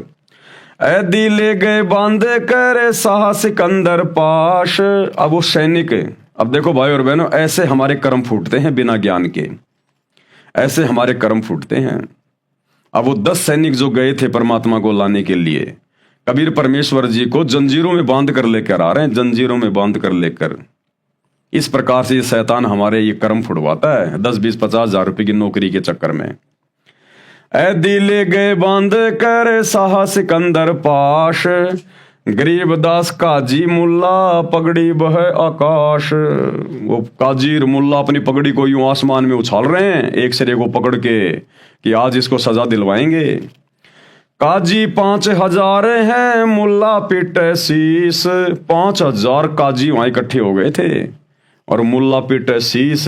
ऐदी ले गए बांधे करे शाह सिकंदर पाश। अब वो सैनिक, अब देखो भाई और बहनों, ऐसे हमारे कर्म फूटते हैं बिना ज्ञान के, ऐसे हमारे कर्म फूटते हैं। अब वो 10 सैनिक जो गए थे परमात्मा को लाने के लिए, कबीर परमेश्वर जी को जंजीरों में बांध कर लेकर आ रहे हैं, जंजीरों में बांध कर लेकर। इस प्रकार से ये शैतान हमारे ये कर्म फुड़वाता है 10, 20, 50 हजार रुपए की नौकरी के चक्कर में। ए दिले गए बांध कर साहा सिकंदर पाश, गरीब दास काजी मुल्ला पगड़ी बह आकाश। वो काजीर मुल्ला अपनी पगड़ी को यूं आसमान में उछाल रहे हैं एक सिरे को पकड़ के कि आज इसको सजा दिलवाएंगे। काजी 5000 हैं, मुल्ला पिटे शीस। 5000 काजी वहां इकट्ठे हो गए थे और मुल्ला पिटे शीस।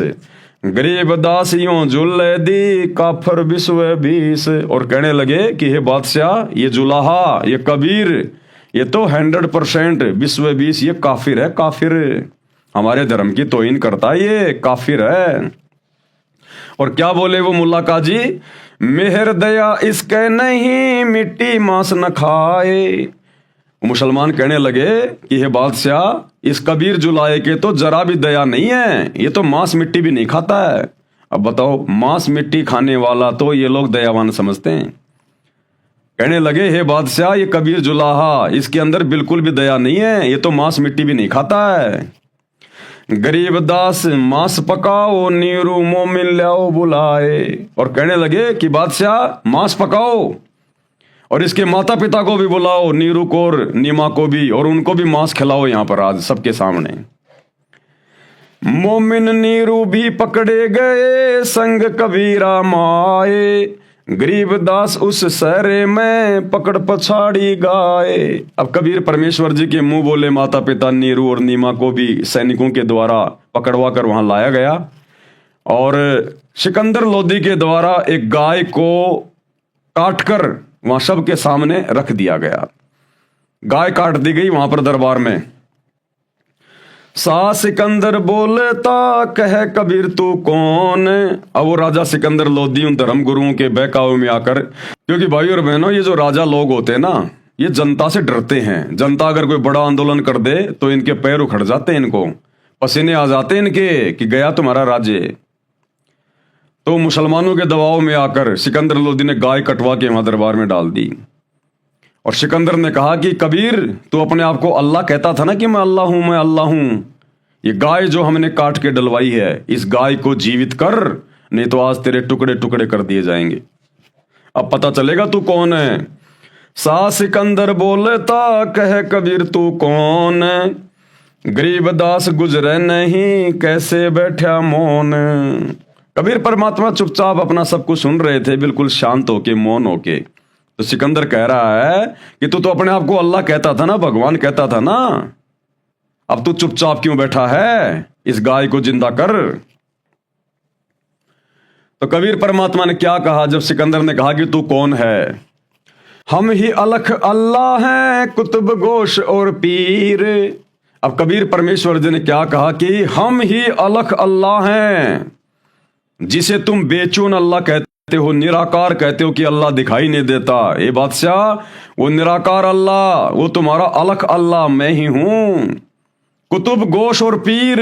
गरीब दास यूं जुल्ले दी काफर विश्व 20। और कहने लगे कि हे बादशाह, ये जुलाहा, ये कबीर, ये तो 100% विश्व 20 ये काफिर है, काफिर, हमारे धर्म की तौहीन करता है, ये काफिर है। और क्या बोले वो मुल्ला काजी, मेहर दया इसके नहीं, मिट्टी मांस न खाए। मुसलमान कहने लगे कि हे बादशाह, इस कबीर जुलाए के तो जरा भी दया नहीं है, ये तो मांस मिट्टी भी नहीं खाता है। अब बताओ, मांस मिट्टी खाने वाला तो ये लोग दयावान समझते हैं। कहने लगे हे बादशाह, ये कबीर जुलाहा, इसके अंदर बिल्कुल भी दया नहीं है, ये तो मांस मिट्टी भी नहीं खाता है। गरीब दास मांस पकाओ, नीरू मोमिन लाओ बुलाए। और कहने लगे कि बादशाह मांस पकाओ और इसके माता पिता को भी बुलाओ, नीरू को और नीमा को भी, और उनको भी मांस खिलाओ यहां पर आज सबके सामने। मोमिन नीरू भी पकड़े गए, संग कबीरा माए। गरीब दास उस सहरे में पकड़ पछाड़ी गाए। अब कबीर परमेश्वर जी के मुंह बोले माता पिता नीरू और नीमा को भी सैनिकों के द्वारा पकड़वा कर वहां लाया गया और सिकंदर लोदी के द्वारा एक गाय को काटकर वहां सबके सामने रख दिया गया। गाय काट दी गई वहां पर दरबार में। सा सिकंदर बोलता कह कबीर तू कौन। अब वो राजा सिकंदर लोदी उन धर्म गुरुओं के बहकावे में आकर, क्योंकि भाई और बहनों, ये जो राजा लोग होते हैं ना, ये जनता से डरते हैं। जनता अगर कोई बड़ा आंदोलन कर दे तो इनके पैर उखड़ जाते हैं, इनको पसीने आ जाते हैं इनके कि गया तुम्हारा राज्य। तो मुसलमानों के दबाव में आकर सिकंदर लोदी ने गाय कटवा के वहां दरबार में डाल दी और सिकंदर ने कहा कि कबीर, तू अपने आप को अल्लाह कहता था ना कि मैं अल्लाह हूं, मैं अल्लाह हूं। ये गाय जो हमने काट के डलवाई है, इस गाय को जीवित कर, नहीं तो आज तेरे टुकड़े टुकड़े कर दिए जाएंगे। अब पता चलेगा तू कौन है। सा सिकंदर बोलता कह कबीर तू कौन। गरीब दास गुजरे नहीं, कैसे बैठा मौन। कबीर परमात्मा चुपचाप अपना सब कुछ सुन रहे थे, बिल्कुल शांत होके, मौन होके। तो सिकंदर कह रहा है कि तू तो अपने आप को अल्लाह कहता था ना, भगवान कहता था ना, अब तू चुपचाप क्यों बैठा है, इस गाय को जिंदा कर। तो कबीर परमात्मा ने क्या कहा जब सिकंदर ने कहा कि तू कौन है। हम ही अलख अल्लाह हैं, कुतुब गोश और पीर। अब कबीर परमेश्वर जी ने क्या कहा कि हम ही अलख अल्लाह हैं, जिसे तुम बेचून अल्लाह कहते हो, निराकार कहते हो कि अल्लाह दिखाई नहीं देता। ए बादशाह, वो निराकार अल्लाह, वो तुम्हारा अलख अल्लाह मैं ही हूं। कुतुब गोश और पीर,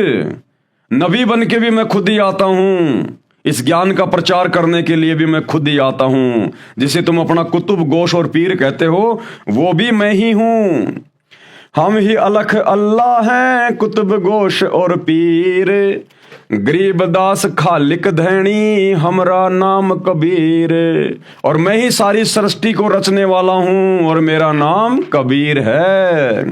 नबी बन के भी मैं खुद ही आता हूं, इस ज्ञान का प्रचार करने के लिए भी मैं खुद ही आता हूं। जिसे तुम अपना कुतुब गोश और पीर कहते हो, वो भी मैं ही हूं। हम ही अलख अल्लाह हैं, कुतुब गोश और पीर। गरीब दास खालिक धैनी, हमरा नाम कबीर। और मैं ही सारी सृष्टि को रचने वाला हूं और मेरा नाम कबीर है।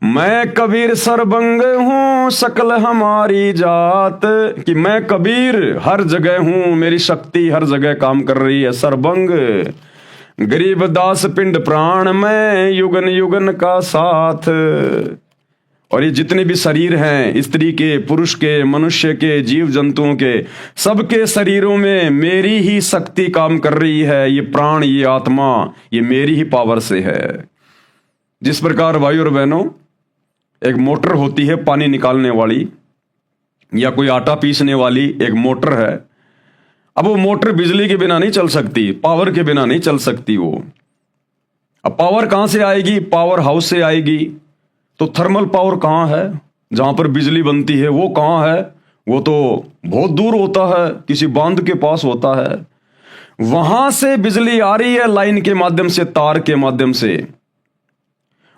मैं कबीर सरबंग हूं, सकल हमारी जात। कि मैं कबीर हर जगह हूं, मेरी शक्ति हर जगह काम कर रही है, सरबंग। गरीब दास पिंड प्राण में, युगन युगन का साथ। और ये जितने भी शरीर हैं, स्त्री के, पुरुष के, मनुष्य के, जीव जंतुओं के, सबके शरीरों में मेरी ही शक्ति काम कर रही है। ये प्राण, ये आत्मा, ये मेरी ही पावर से है। जिस प्रकार भाई और बहनों, एक मोटर होती है पानी निकालने वाली, या कोई आटा पीसने वाली एक मोटर है। अब वो मोटर बिजली के बिना नहीं चल सकती, पावर के बिना नहीं चल सकती वो। अब पावर कहां से आएगी? पावर हाउस से आएगी। तो थर्मल पावर कहां है? जहां पर बिजली बनती है वो कहां है? वो तो बहुत दूर होता है, किसी बांध के पास होता है। वहां से बिजली आ रही है लाइन के माध्यम से, तार के माध्यम से,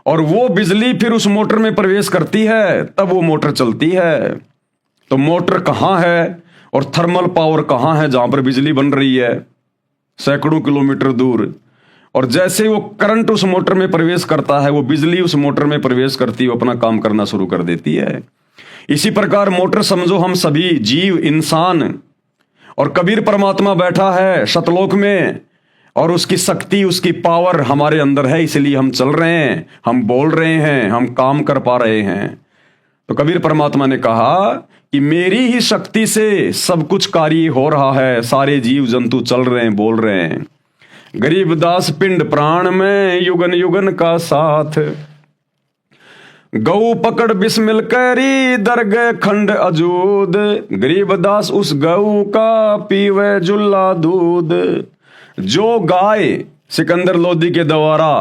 और वो बिजली फिर उस मोटर में प्रवेश करती है, तब वो मोटर चलती है। तो मोटर कहां है और थर्मल पावर कहां है जहां पर बिजली बन रही है? सैकड़ों किलोमीटर दूर। और जैसे वो करंट उस मोटर में प्रवेश करता है, वो बिजली उस मोटर में प्रवेश करती है, वो अपना काम करना शुरू कर देती है। इसी प्रकार मोटर समझो हम सभी जीव, इंसान, और कबीर परमात्मा बैठा है सतलोक में, और उसकी शक्ति, उसकी पावर हमारे अंदर है, इसलिए हम चल रहे हैं, हम बोल रहे हैं, हम काम कर पा रहे हैं। तो कबीर परमात्मा ने कहा कि मेरी ही शक्ति से सब कुछ कार्य हो रहा है, सारे जीव जंतु चल रहे हैं, बोल रहे हैं। गरीबदास पिंड प्राण में युगन युगन का साथ, गऊ पकड़ बिस्मिल करी दरगह खंड अजूद। गरीबदास उस गऊ का पीवे जुल्ला दूध। जो गाय सिकंदर लोदी के द्वारा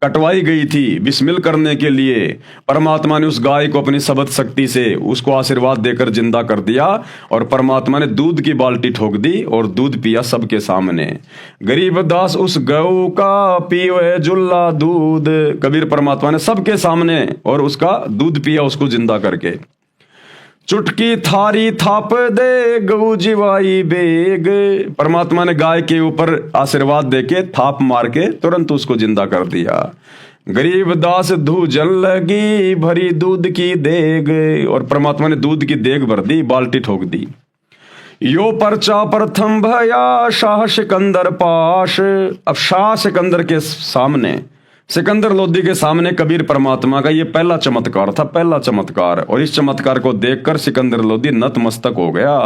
कटवाई गई थी बिस्मिल करने के लिए, परमात्मा ने उस गाय को अपनी शब्द शक्ति से उसको आशीर्वाद देकर जिंदा कर दिया, और परमात्मा ने दूध की बाल्टी ठोक दी और दूध पिया सबके सामने। गरीबदास उस गऊ का पीवे जुल्ला दूध। कबीर परमात्मा ने सबके सामने और उसका दूध पिया, उसको जिंदा करके। चुटकी थारी थाप दे गऊ जीवाई बेग। परमात्मा ने गाय के ऊपर आशीर्वाद देके थाप मार के तुरंत उसको जिंदा कर दिया। गरीबदास धूजन लगी भरी दूध की देग, और परमात्मा ने दूध की देग भर दी, बाल्टी ठोक दी। यो पर्चा प्रथम भया शाह सिकंदर पाश। अब शाह सिकंदर के सामने, सिकंदर लोदी के सामने कबीर परमात्मा का ये पहला चमत्कार था, पहला चमत्कार। और इस चमत्कार को देखकर सिकंदर लोदी नतमस्तक हो गया।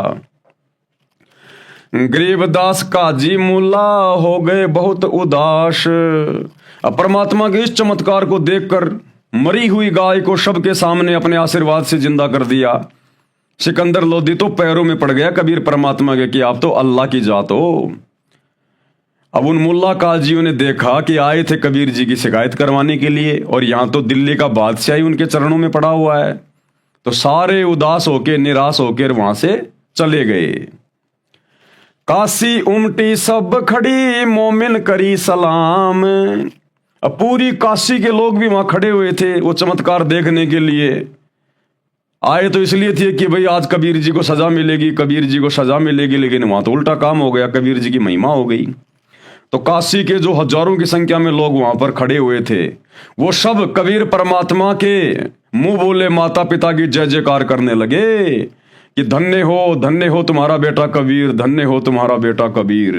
गरीबदास काजी मुल्ला हो गए बहुत उदास। अब परमात्मा के इस चमत्कार को देखकर मरी हुई गाय को सबके सामने अपने आशीर्वाद से जिंदा कर दिया। सिकंदर लोदी तो पैरों में पड़ गया कबीर परमात्मा के कि आप तो अल्लाह की जात हो। अब उन मुल्ला काजियों ने देखा कि आए थे कबीर जी की शिकायत करवाने के लिए, और यहां तो दिल्ली का बादशाह ही उनके चरणों में पड़ा हुआ है। तो सारे उदास होके, निराश होकर वहां से चले गए। काशी उमटी सब खड़ी मोमिन करी सलाम। अब पूरी काशी के लोग भी वहां खड़े हुए थे वो चमत्कार देखने के लिए। आए तो इसलिए थे कि भाई आज कबीर जी को सजा मिलेगी, कबीर जी को सजा मिलेगी, लेकिन वहां तो उल्टा काम हो गया, कबीर जी की महिमा हो गई। तो काशी के जो हजारों की संख्या में लोग वहां पर खड़े हुए थे, वो सब कबीर परमात्मा के मुंह बोले माता पिता की जय जयकार करने लगे कि धन्य हो तुम्हारा बेटा कबीर, धन्य हो तुम्हारा बेटा कबीर।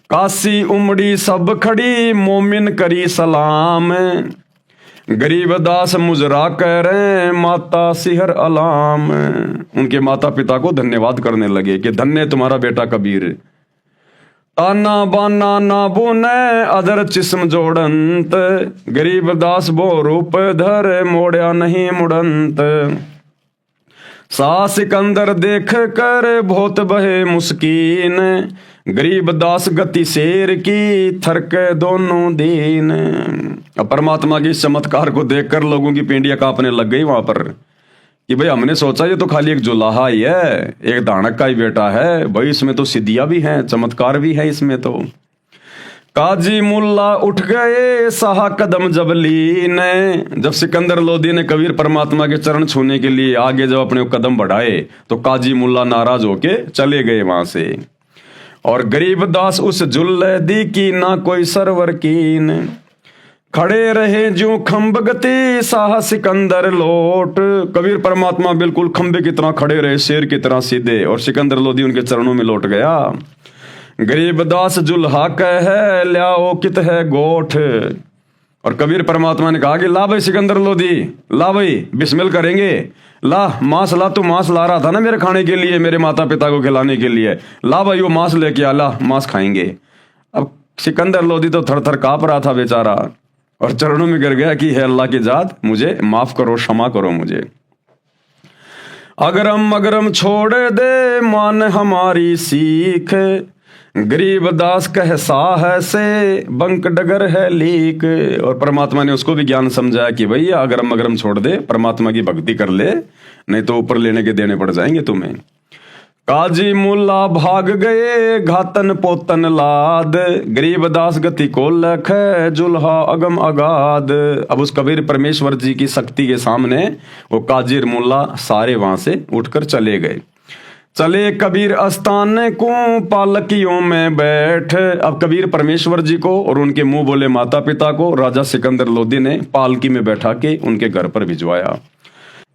काशी उमड़ी सब खड़ी मोमिन करी सलाम। गरीबदास मुजरा कह रहे माता सिहर अलाम। उनके माता पिता को धन्यवाद करने लगे कि धन्य तुम्हारा बेटा कबीर। ताना बाना ना बुने अदर चिस्म जोड़ंत। गरीबदास बो रूप धर मोड़या नहीं मुड़ंत। सा सिकंदर देख कर बहुत बहे मुस्कीन। गरीबदास गति शेर की थरके दोनों दीन। अब परमात्मा के इस चमत्कार को देखकर लोगों की पेंडियां कांपने लग गई वहां पर कि भाई हमने सोचा ये तो खाली एक जुलाहा ही है, एक दानक का ही बेटा है, भाई इसमें तो सिद्धियां भी हैं, चमत्कार भी है इसमें तो। काजी मुल्ला उठ गए साहा कदम जब लीने। जब सिकंदर लोदी ने कबीर परमात्मा के चरण छूने के लिए आगे जब अपने कदम बढ़ाए तो काजी मुल्ला नाराज होके चले गए वहां से। और गरीबदास उस जुल्लदी की ना कोई सरवर कीन। खड़े रहे जो खंब गति साह सिकंदर लोट। कबीर परमात्मा बिल्कुल खंबे की तरह खड़े रहे, शेर की तरह सीधे, और सिकंदर लोदी उनके चरणों में लौट गया। गरीबदास जुल्हा कह ल्याओ कित है गोठ। और कबीर परमात्मा ने कहा कि ला भाई सिकंदर लोदी, ला भाई बिस्मिल करेंगे, ला मांस ला, तू मांस ला रहा था ना मेरे खाने के लिए, मेरे माता पिता को खिलाने के लिए, ला भाई वो मांस लेके आ, ला मांस खाएंगे। अब सिकंदर लोदी तो थर थर कांप रहा था बेचारा, और चरणों में गिर गया कि हे अल्लाह की जात, मुझे माफ करो, क्षमा करो मुझे। अगरम अगरम छोड़ दे मान हमारी सीख। गरीबदास कह साह से बंक डगर है लीक। और परमात्मा ने उसको भी ज्ञान समझाया कि भैया अगरम अगरम छोड़ दे, परमात्मा की भक्ति कर ले, नहीं तो ऊपर लेने के देने पड़ जाएंगे तुम्हें। काजी मुल्ला भाग गए घातन पोतन लाद, गरीबदास गति को लख जुल्हा अगम अगाध। अब उस कबीर परमेश्वर जी की शक्ति के सामने वो काजीर मुल्ला सारे वहां से उठकर चले गए। चले कबीर आस्थान को पालकियों में बैठ। अब कबीर परमेश्वर जी को और उनके मुंह बोले माता पिता को राजा सिकंदर लोदी ने पालकी में बैठा के उनके घर पर भिजवाया।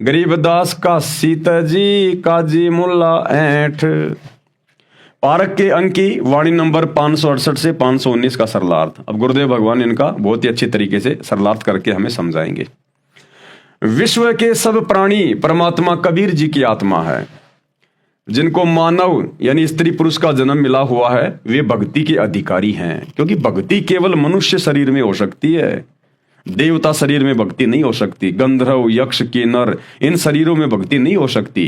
गरीबदास का सीता जी काजी मुल्ला ऐठ। पारक के अंक की वाणी नंबर 568 से 519 का सरलार्थ। अब गुरुदेव भगवान इनका बहुत ही अच्छी तरीके से सरलार्थ करके हमें समझाएंगे। विश्व के सब प्राणी परमात्मा कबीर जी की आत्मा है। जिनको मानव यानी स्त्री पुरुष का जन्म मिला हुआ है वे भक्ति के अधिकारी हैं, क्योंकि भक्ति केवल मनुष्य शरीर में हो सकती है, देवता शरीर में भक्ति नहीं हो सकती। गंधर्व यक्ष किन्नर इन शरीरों में भक्ति नहीं हो सकती।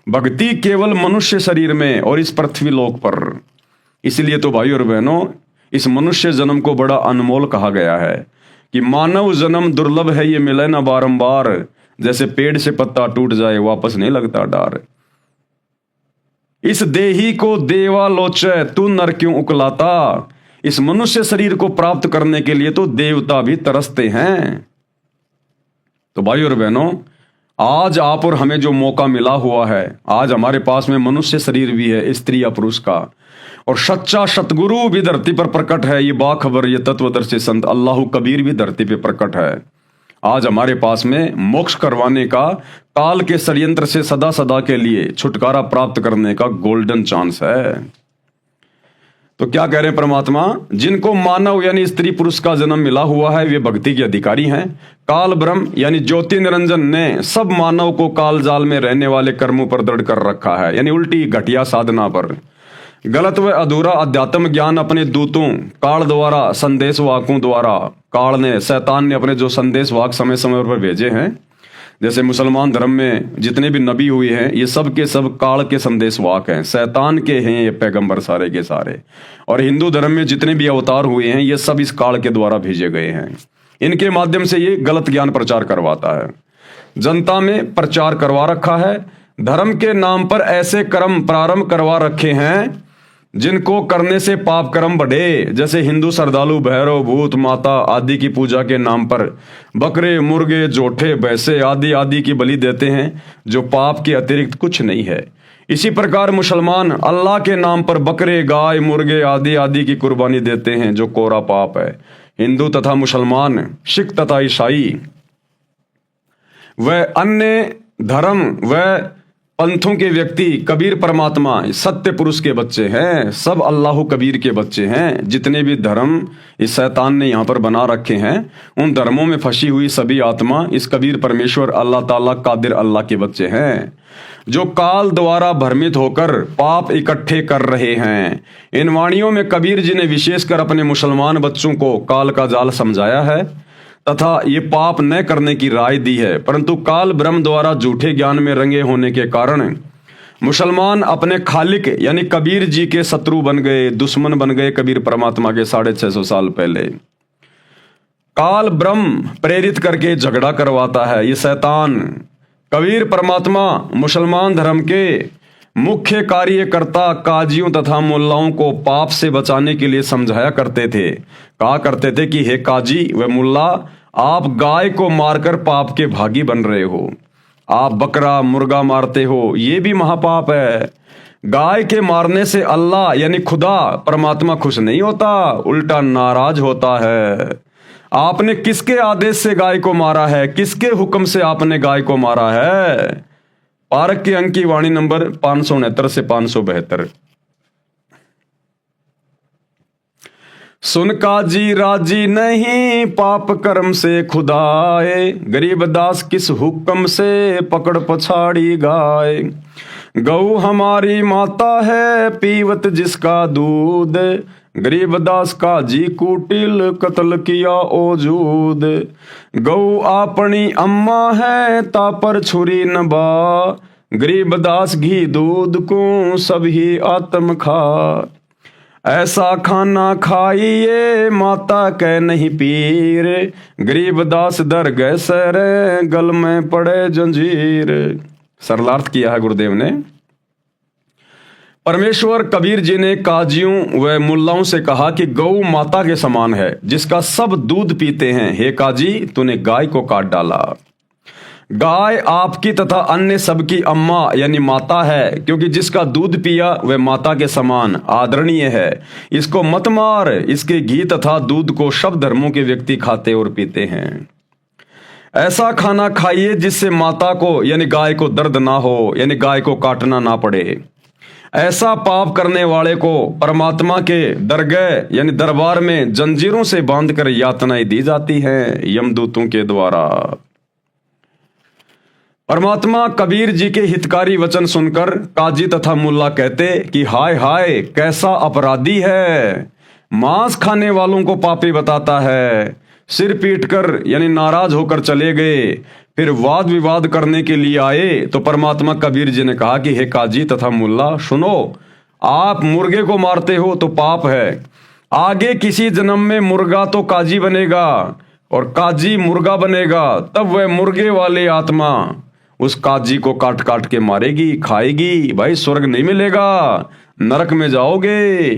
भक्ति केवल मनुष्य शरीर में और इस पृथ्वी लोक पर। इसलिए तो भाई और बहनों इस मनुष्य जन्म को बड़ा अनमोल कहा गया है कि मानव जन्म दुर्लभ है, ये मिले ना बारंबार। जैसे पेड़ से पत्ता टूट जाए वापस नहीं लगता डार। इस देही को देवा लोचे तू नर क्यों उकलाता। इस मनुष्य शरीर को प्राप्त करने के लिए तो देवता भी तरसते हैं। तो भाई और बहनों आज आप और हमें जो मौका मिला हुआ है, आज हमारे पास में मनुष्य शरीर भी है स्त्री या पुरुष का, और सच्चा सतगुरु भी धरती पर प्रकट है। ये बाखबर ये तत्वदर्शी संत अल्लाह कबीर भी धरती पे प्रकट है। आज हमारे पास में मोक्ष करवाने का, काल के षड्यंत्र से सदा सदा के लिए छुटकारा प्राप्त करने का गोल्डन चांस है। तो क्या कह रहे हैं परमात्मा, जिनको मानव यानी स्त्री पुरुष का जन्म मिला हुआ है वे भक्ति के अधिकारी हैं। काल ब्रह्म यानी ज्योति निरंजन ने सब मानव को काल जाल में रहने वाले कर्मों पर दृढ़ कर रखा है, यानी उल्टी घटिया साधना पर। गलत व अधूरा अध्यात्म ज्ञान अपने दूतों काल द्वारा संदेश वाकों द्वारा, काल ने शैतान ने अपने जो संदेश वाक समय समय पर भेजे हैं, जैसे मुसलमान धर्म में जितने भी नबी हुए हैं ये सब के सब काल के संदेश वाक हैं, शैतान के हैं ये पैगंबर सारे के सारे। और हिंदू धर्म में जितने भी अवतार हुए हैं ये सब इस काल के द्वारा भेजे गए हैं। इनके माध्यम से ये गलत ज्ञान प्रचार करवाता है, जनता में प्रचार करवा रखा है। धर्म के नाम पर ऐसे कर्म प्रारंभ करवा रखे हैं जिनको करने से पाप कर्म बढ़े। जैसे हिंदू श्रद्धालु भैरव भूत माता आदि की पूजा के नाम पर बकरे मुर्गे जोठे भैंसे आदि आदि की बलि देते हैं, जो पाप के अतिरिक्त कुछ नहीं है। इसी प्रकार मुसलमान अल्लाह के नाम पर बकरे गाय मुर्गे आदि आदि की कुर्बानी देते हैं, जो कोरा पाप है। हिंदू तथा मुसलमान, सिख तथा ईसाई व अन्य धर्म व पंथों के व्यक्ति कबीर परमात्मा सत्य पुरुष के बच्चे हैं, सब अल्लाह कबीर के बच्चे हैं। जितने भी धर्म इस शैतान ने यहाँ पर बना रखे हैं उन धर्मों में फंसी हुई सभी आत्मा इस कबीर परमेश्वर अल्लाह ताला कादिर अल्लाह के बच्चे हैं, जो काल द्वारा भ्रमित होकर पाप इकट्ठे कर रहे हैं। इन वाणियों में कबीर जी ने विशेषकर अपने मुसलमान बच्चों को काल का जाल समझाया है तथा ये पाप न करने की राय दी है, परंतु काल ब्रह्म द्वारा झूठे ज्ञान में रंगे होने के कारण मुसलमान अपने खालिक यानी कबीर जी के शत्रु बन गए, दुश्मन बन गए। कबीर परमात्मा के 650 साल पहले काल ब्रह्म प्रेरित करके झगड़ा करवाता है ये शैतान। कबीर परमात्मा मुसलमान धर्म के मुख्य कार्यकर्ता काजियों तथा मुल्लाओं को पाप से बचाने के लिए समझाया करते थे। कहा करते थे कि हे काजी व मुल्ला, आप गाय को मारकर पाप के भागी बन रहे हो, आप बकरा मुर्गा मारते हो, ये भी महापाप है। गाय के मारने से अल्लाह यानी खुदा परमात्मा खुश नहीं होता, उल्टा नाराज होता है। आपने किसके आदेश से गाय को मारा है, किसके हुक्म से आपने गाय को मारा है? पारक के अंक की वाणी नंबर 569 से 572। सुन काजी राजी नहीं पाप कर्म से खुदाए, गरीबदास किस हुक्म से पकड़ पछाड़ी गाय। गऊ हमारी माता है पीवत जिसका दूध, गरीबदास का जी कुटिल कत्ल किया ओजूद। गऊ आपनी अम्मा है तापर छुरी न बा, गरीबदास घी दूध को सभी आत्म खा। ऐसा खाना खाइए माता कह नहीं पीर, गरीबदास दर गए सर गल में पड़े जंजीर। सरलार्थ किया है गुरुदेव ने। परमेश्वर कबीर जी ने काजियों व मुल्लाओं से कहा कि गौ माता के समान है, जिसका सब दूध पीते हैं। हे काजी, तूने गाय को काट डाला। गाय आपकी तथा अन्य सबकी अम्मा यानी माता है, क्योंकि जिसका दूध पिया वह माता के समान आदरणीय है। इसको मत मार। इसके घी तथा दूध को सब धर्मों के व्यक्ति खाते और पीते हैं। ऐसा खाना खाइए जिससे माता को यानी गाय को दर्द ना हो, यानी गाय को काटना ना पड़े। ऐसा पाप करने वाले को परमात्मा के दरगह यानी दरबार में जंजीरों से बांधकर यातनाएं दी जाती हैं यमदूतों के द्वारा। परमात्मा कबीर जी के हितकारी वचन सुनकर काजी तथा मुल्ला कहते कि हाय हाय, कैसा अपराधी है। मांस खाने वालों को पापी बताता है। सिर पीटकर यानी नाराज होकर चले गए। फिर वाद विवाद करने के लिए आए तो परमात्मा कबीर जी ने कहा कि हे काजी तथा मुल्ला, सुनो, आप मुर्गे को मारते हो तो पाप है। आगे किसी जन्म में मुर्गा तो काजी बनेगा और काजी मुर्गा बनेगा, तब वह मुर्गे वाली आत्मा उस काजी को काट काट के मारेगी, खाएगी। भाई स्वर्ग नहीं मिलेगा, नरक में जाओगे।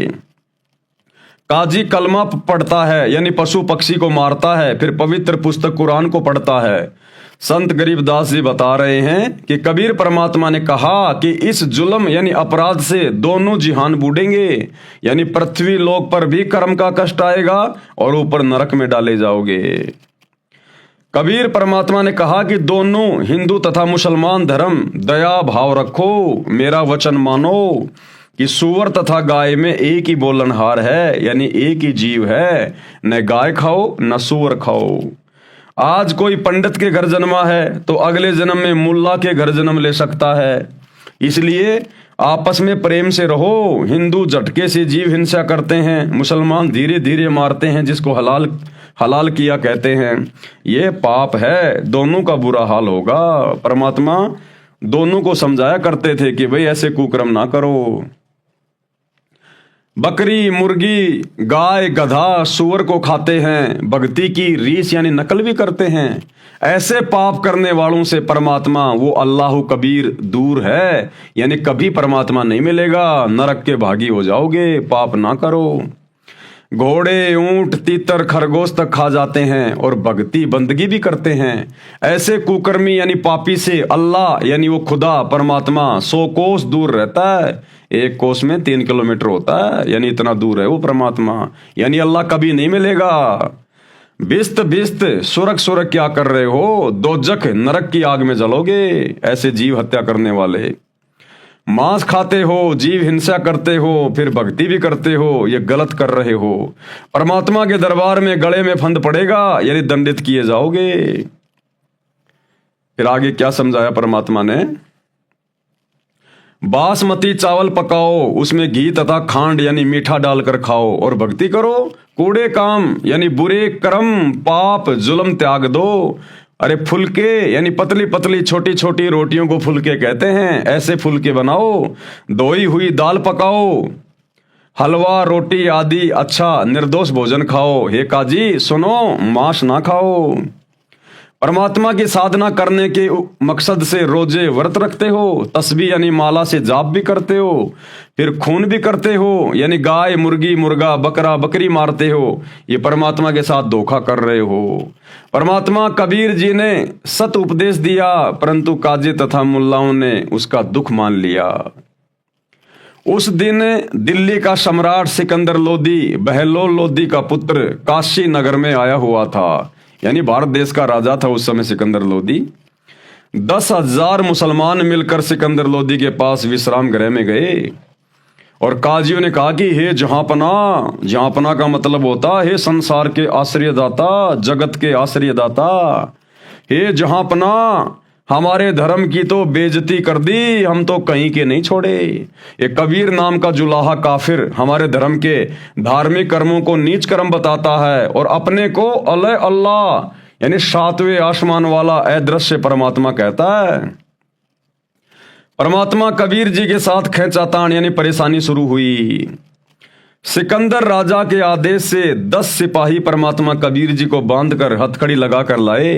काजी कलमा पढ़ता है यानी पशु पक्षी को मारता है, फिर पवित्र पुस्तक कुरान को पढ़ता है। संत गरीबदास जी बता रहे हैं कि कबीर परमात्मा ने कहा कि इस जुल्म यानी अपराध से दोनों जिहान बूढ़ेंगे, यानी पृथ्वी लोक पर भी कर्म का कष्ट आएगा और ऊपर नरक में डाले जाओगे। कबीर परमात्मा ने कहा कि दोनों हिंदू तथा मुसलमान धर्म दया भाव रखो, मेरा वचन मानो कि सूअर तथा गाय में एक ही बोलनहार है, यानी एक ही जीव है। न गाय खाओ न सूअर खाओ। आज कोई पंडित के घर जन्मा है तो अगले जन्म में मुल्ला के घर जन्म ले सकता है। इसलिए आपस में प्रेम से रहो। हिंदू झटके से जीव हिंसा करते हैं, मुसलमान धीरे धीरे मारते हैं, जिसको हलाल हलाल किया कहते हैं। ये पाप है, दोनों का बुरा हाल होगा। परमात्मा दोनों को समझाया करते थे कि भाई ऐसे कुकर्म ना करो। बकरी, मुर्गी, गाय, गधा, सूअर को खाते हैं, भक्ति की रीस यानी नकल भी करते हैं। ऐसे पाप करने वालों से परमात्मा वो अल्लाह कबीर दूर है, यानी कभी परमात्मा नहीं मिलेगा, नरक के भागी हो जाओगे। पाप ना करो। घोड़े, ऊंट, तीतर, खरगोश तक खा जाते हैं और भक्ति बंदगी भी करते हैं। ऐसे कुकर्मी यानी पापी से अल्लाह यानी वो खुदा परमात्मा 100 कोस दूर रहता है। एक कोस में 3 किलोमीटर होता है, यानी इतना दूर है वो परमात्मा, यानी अल्लाह कभी नहीं मिलेगा। बिस्त बिस्त सुरख सुरख क्या कर रहे हो, दोजख नरक की आग में जलोगे। ऐसे जीव हत्या करने वाले। मांस खाते हो, जीव हिंसा करते हो, फिर भक्ति भी करते हो, ये गलत कर रहे हो। परमात्मा के दरबार में गले में फंद पड़ेगा, यानी दंडित किए जाओगे। फिर आगे क्या समझाया परमात्मा ने? बासमती चावल पकाओ, उसमें घी तथा खांड यानी मीठा डालकर खाओ और भक्ति करो। कूड़े काम यानी बुरे कर्म, पाप, जुल्म त्याग दो। अरे फुलके यानी पतली पतली छोटी छोटी रोटियों को फुलके कहते हैं, ऐसे फुलके बनाओ। धोई हुई दाल पकाओ, हलवा, रोटी आदि अच्छा निर्दोष भोजन खाओ। हे काजी सुनो, मांस ना खाओ। परमात्मा की साधना करने के मकसद से रोजे व्रत रखते हो, तस्बीह यानी माला से जाप भी करते हो, फिर खून भी करते हो, यानी गाय, मुर्गी, मुर्गा, बकरा, बकरी मारते हो। ये परमात्मा के साथ धोखा कर रहे हो। परमात्मा कबीर जी ने सत उपदेश दिया, परंतु काजी तथा मुल्लाओं ने उसका दुख मान लिया। उस दिन दिल्ली का सम्राट सिकंदर लोदी, बहलोल लोदी का पुत्र, काशी नगर में आया हुआ था, यानी भारत देश का राजा था उस समय सिकंदर लोदी। 10,000 मुसलमान मिलकर सिकंदर लोदी के पास विश्राम गृह में गए और काजियों ने कहा कि हे जहांपना, जहांपना का मतलब होता हे संसार के आश्रयदाता, जगत के आश्रयदाता। हे जहांपना, हमारे धर्म की तो बेइज्जती कर दी, हम तो कहीं के नहीं छोड़े। ये कबीर नाम का जुलाहा काफिर हमारे धर्म के धार्मिक कर्मों को नीच कर्म बताता है और अपने को अल्लाह यानी 7वें आसमान वाला अदृश्य परमात्मा कहता है। परमात्मा कबीर जी के साथ खींचातान यानी परेशानी शुरू हुई। सिकंदर राजा के आदेश से 10 सिपाही परमात्मा कबीर जी को बांधकर हथकड़ी लगाकर लाए।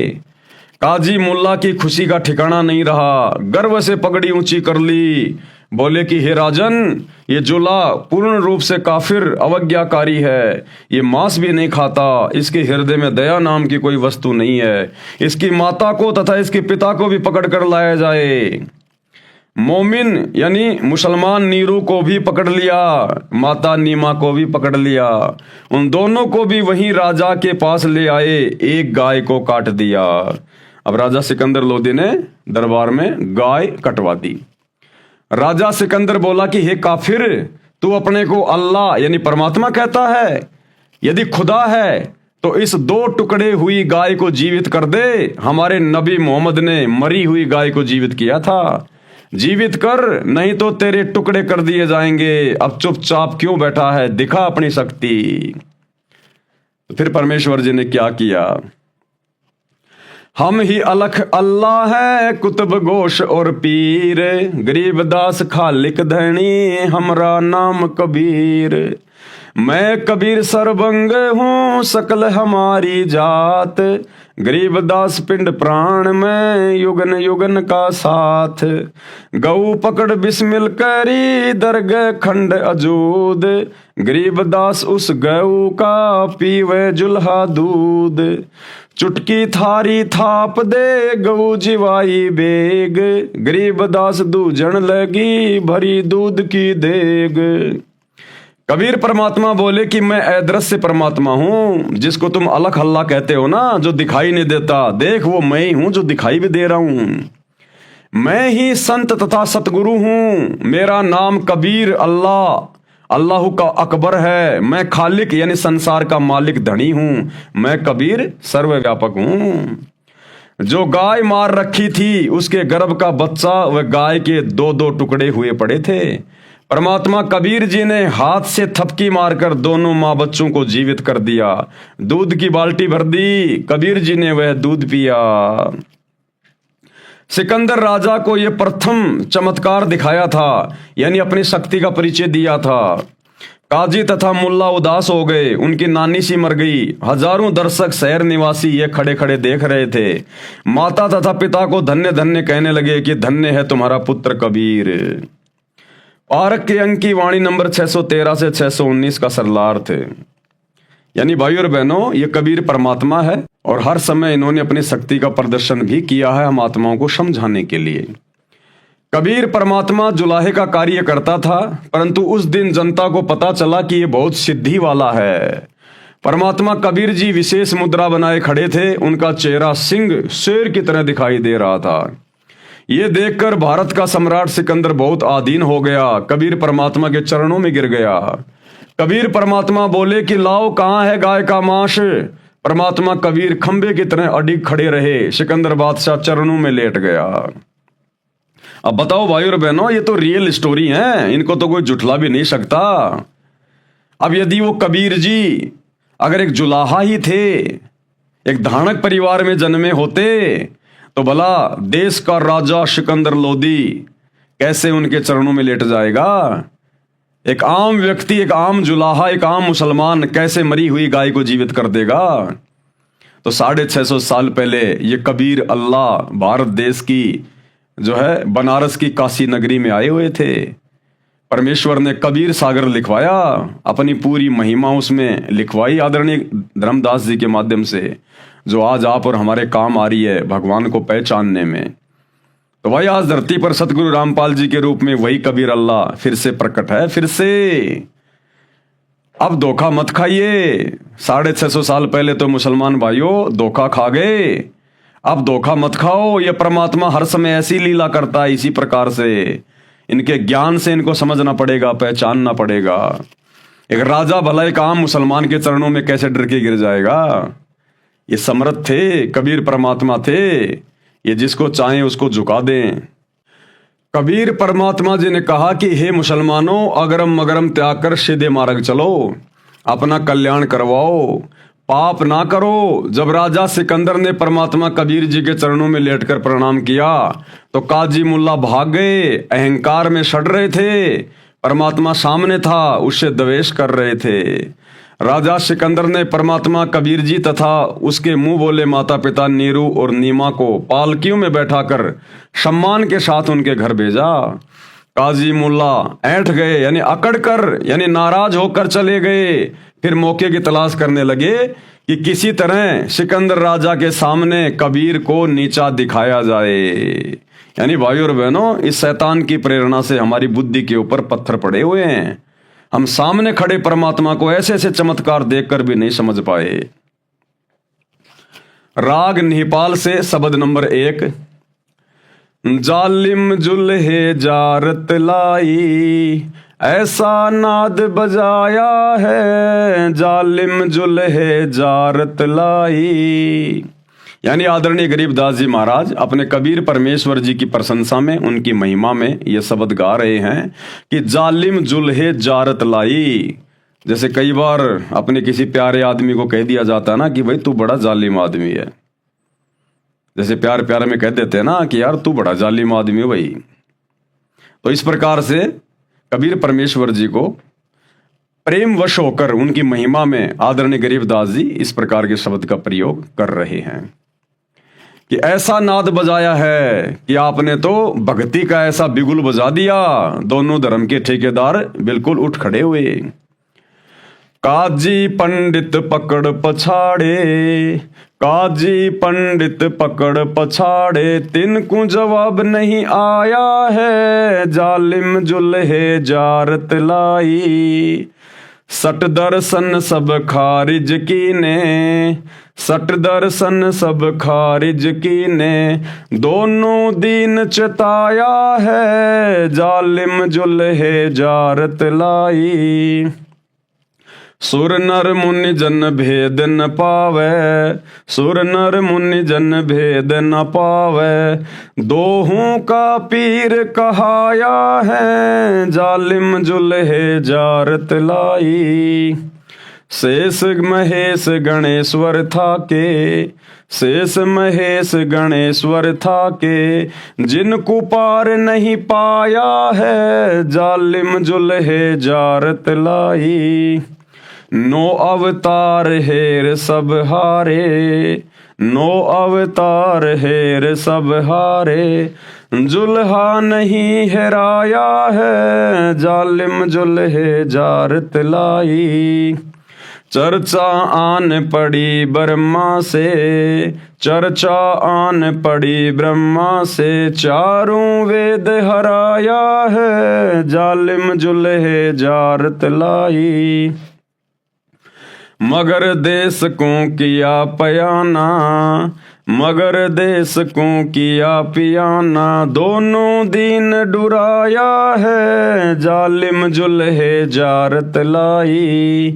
काजी मुल्ला की खुशी का ठिकाना नहीं रहा, गर्व से पगड़ी ऊंची कर ली, बोले कि हे राजन, ये जुला पूर्ण रूप से काफिर अवज्ञाकारी है, ये मांस भी नहीं खाता, इसके हृदय में दया नाम की कोई वस्तु नहीं है, इसकी माता को तथा इसके पिता को भी पकड़ कर लाया जाए। मोमिन यानी मुसलमान नीरू को भी पकड़ लिया, माता नीमा को भी पकड़ लिया, उन दोनों को भी वहीं राजा के पास ले आए, एक गाय को काट दिया। अब राजा सिकंदर लोदी ने दरबार में गाय कटवा दी। राजा सिकंदर बोला कि हे काफिर, तू अपने को अल्लाह यानी परमात्मा कहता है? यदि खुदा है तो इस 2 टुकड़े हुई गाय को जीवित कर दे। हमारे नबी मोहम्मद ने मरी हुई गाय को जीवित किया था, जीवित कर, नहीं तो तेरे टुकड़े कर दिए जाएंगे। अब चुपचाप क्यों बैठा है, दिखा अपनी शक्ति। तो फिर परमेश्वर जी ने क्या किया? हम ही अलख अल्लाह है, कुतुब गोश और पीर, गरीबदास खालिक धनी, हमरा नाम कबीर। मैं कबीर सरबंग हूँ, सकल हमारी जात, गरीबदास पिंड प्राण में, युगन युगन का साथ। गऊ पकड़ बिस्मिल करी, दरगह खंड अजूद, गरीबदास उस गऊ का पीवे जुल्हा दूध। चुटकी थारी थाप दे, गऊ जिवाई बेग, गरीबदास दूजण लगी, भरी दूध की देग। कबीर परमात्मा बोले कि मैं अदृश्य परमात्मा हूं, जिसको तुम अलख अल्लाह कहते हो ना, जो दिखाई नहीं देता, देख वो मैं ही हूं जो दिखाई भी दे रहा हूं। मैं ही संत तथा सतगुरु हूं, मेरा नाम कबीर अल्लाह अल्लाह का अकबर है। मैं खालिक यानी संसार का मालिक धनी हूं, मैं कबीर सर्वव्यापक हूं। जो गाय मार रखी थी उसके गर्भ का बच्चा वह गाय के 2-2 टुकड़े हुए पड़े थे। परमात्मा कबीर जी ने हाथ से थपकी मारकर दोनों माँ बच्चों को जीवित कर दिया। दूध की बाल्टी भर दी, कबीर जी ने वह दूध पिया। सिकंदर राजा को यह प्रथम चमत्कार दिखाया था, यानी अपनी शक्ति का परिचय दिया था। काजी तथा मुल्ला उदास हो गए, उनकी नानी सी मर गई। हजारों दर्शक शहर निवासी ये खड़े खड़े देख रहे थे। माता तथा पिता को धन्य धन्य कहने लगे कि धन्य है तुम्हारा पुत्र कबीर। पारक के अंक की वाणी नंबर 613 से 619 का सरलार्थ है। यानी भाइयों और बहनों, ये कबीर परमात्मा है और हर समय इन्होंने अपनी शक्ति का प्रदर्शन भी किया है हम आत्माओं को समझाने के लिए। कबीर परमात्मा जुलाहे का कार्य करता था, परंतु उस दिन जनता को पता चला कि ये बहुत सिद्धि वाला है। परमात्मा कबीर जी विशेष मुद्रा बनाए खड़े थे, उनका चेहरा सिंह शेर की तरह दिखाई दे रहा था। ये देखकर भारत का सम्राट सिकंदर बहुत आधीन हो गया, कबीर परमात्मा के चरणों में गिर गया। कबीर परमात्मा बोले कि लाओ, कहाँ है गाय का मांस। परमात्मा कबीर खंबे की तरह अडिग खड़े रहे, सिकंदर बादशाह चरणों में लेट गया। अब बताओ भाइयों और बहनों, ये तो रियल स्टोरी है, इनको तो कोई जुठला भी नहीं सकता। अब यदि वो कबीर जी अगर एक जुलाहा ही थे, एक धानक परिवार में जन्मे होते, तो भला देश का राजा सिकंदर लोदी कैसे उनके चरणों में लेट जाएगा। एक आम व्यक्ति, एक आम जुलाहा, एक आम मुसलमान कैसे मरी हुई गाय को जीवित कर देगा। तो 650 साल पहले ये कबीर अल्लाह भारत देश की जो है बनारस की काशी नगरी में आए हुए थे। परमेश्वर ने कबीर सागर लिखवाया, अपनी पूरी महिमा उसमें लिखवाई आदरणीय धर्मदास जी के माध्यम से, जो आज आप और हमारे काम आ रही है भगवान को पहचानने में। तो भाई आज धरती पर सतगुरु रामपाल जी के रूप में वही कबीर अल्लाह फिर से प्रकट है, फिर से। अब धोखा मत खाइए। 650 साल पहले तो मुसलमान भाइयों धोखा खा गए, अब धोखा मत खाओ। यह परमात्मा हर समय ऐसी लीला करता है, इसी प्रकार से। इनके ज्ञान से इनको समझना पड़ेगा, पहचानना पड़ेगा। एक राजा भला एक आम मुसलमान के चरणों में कैसे डर के गिर जाएगा। ये समर्थ थे, कबीर परमात्मा थे, ये जिसको चाहें उसको झुका दें। कबीर परमात्मा जी ने कहा कि हे मुसलमानों, अगरम मगरम त्याग कर सीधे मार्ग चलो, अपना कल्याण करवाओ, पाप ना करो। जब राजा सिकंदर ने परमात्मा कबीर जी के चरणों में लेटकर प्रणाम किया तो काजी मुल्ला भाग गए, अहंकार में सड़ रहे थे। परमात्मा सामने था, उससे द्वेष कर रहे थे। राजा सिकंदर ने परमात्मा कबीर जी तथा उसके मुंह बोले माता पिता नीरू और नीमा को पालकियों में बैठाकर सम्मान के साथ उनके घर भेजा। काजी मुल्ला ऐंठ गए यानी अकड़ कर यानी नाराज होकर चले गए। फिर मौके की तलाश करने लगे कि किसी तरह सिकंदर राजा के सामने कबीर को नीचा दिखाया जाए। यानी भाइयों और बहनों, इस शैतान की प्रेरणा से हमारी बुद्धि के ऊपर पत्थर पड़े हुए हैं। हम सामने खड़े परमात्मा को ऐसे ऐसे चमत्कार देखकर भी नहीं समझ पाए। राग निहिपाल से शब्द नंबर 1। जालिम जुल्हे जारत लाई, ऐसा नाद बजाया है, जालिम जुल्हे जारत लाई। यानी आदरणीय गरीबदास जी महाराज अपने कबीर परमेश्वर जी की प्रशंसा में, उनकी महिमा में ये शब्द गा रहे हैं कि जालिम जुल्हे जारत लाई। जैसे कई बार अपने किसी प्यारे आदमी को कह दिया जाता है ना कि भाई तू बड़ा जालिम आदमी है। जैसे प्यार प्यार में कह देते हैं ना कि यार तू बड़ा जालिम आदमी है भाई। तो इस प्रकार से कबीर परमेश्वर जी को प्रेम वश होकर उनकी महिमा में आदरणीय गरीबदास जी इस प्रकार के शब्द का प्रयोग कर रहे हैं कि ऐसा नाद बजाया है कि आपने तो भक्ति का ऐसा बिगुल बजा दिया, दोनों धर्म के ठेकेदार बिल्कुल उठ खड़े हुए। काजी पंडित पकड़ पछाड़े, काजी पंडित पकड़ पछाड़े, तिनको जवाब नहीं आया है, जालिम जुल्हे जारत लाई। सट दर्शन सब खारिज कीने, सट दर्शन सब खारिज कीने, दोनों दीन चिताया है, जालिम जुल्हे जारत लाई। सुर नर मुनि जन भेद न पावे, सुर नर मुनि जन भेद न पावे, दोहों का पीर कहाया है, जालिम जुल्हे जारत लाई। शेष महेश गणेश्वर था के, शेष महेश गणेश्वर था के, जिनको पार नहीं पाया है, जालिम जुल्हे जारत लाई। नो अवतार हेर सब हारे, नो अवतार हेर सब हारे, जुल्हा नहीं हेराया है, जालिम जुल्हे जारत लाई। चर्चा आन पड़ी ब्रह्मा से, चर्चा आन पड़ी ब्रह्मा से, चारों वेद हराया है, जालिम जुल्हे जारत लाई। मगर देश को किया पयाना, मगर देश को किया पियाना, दोनों दीन डुराया है, जालिम जुल्हे जारत लाई।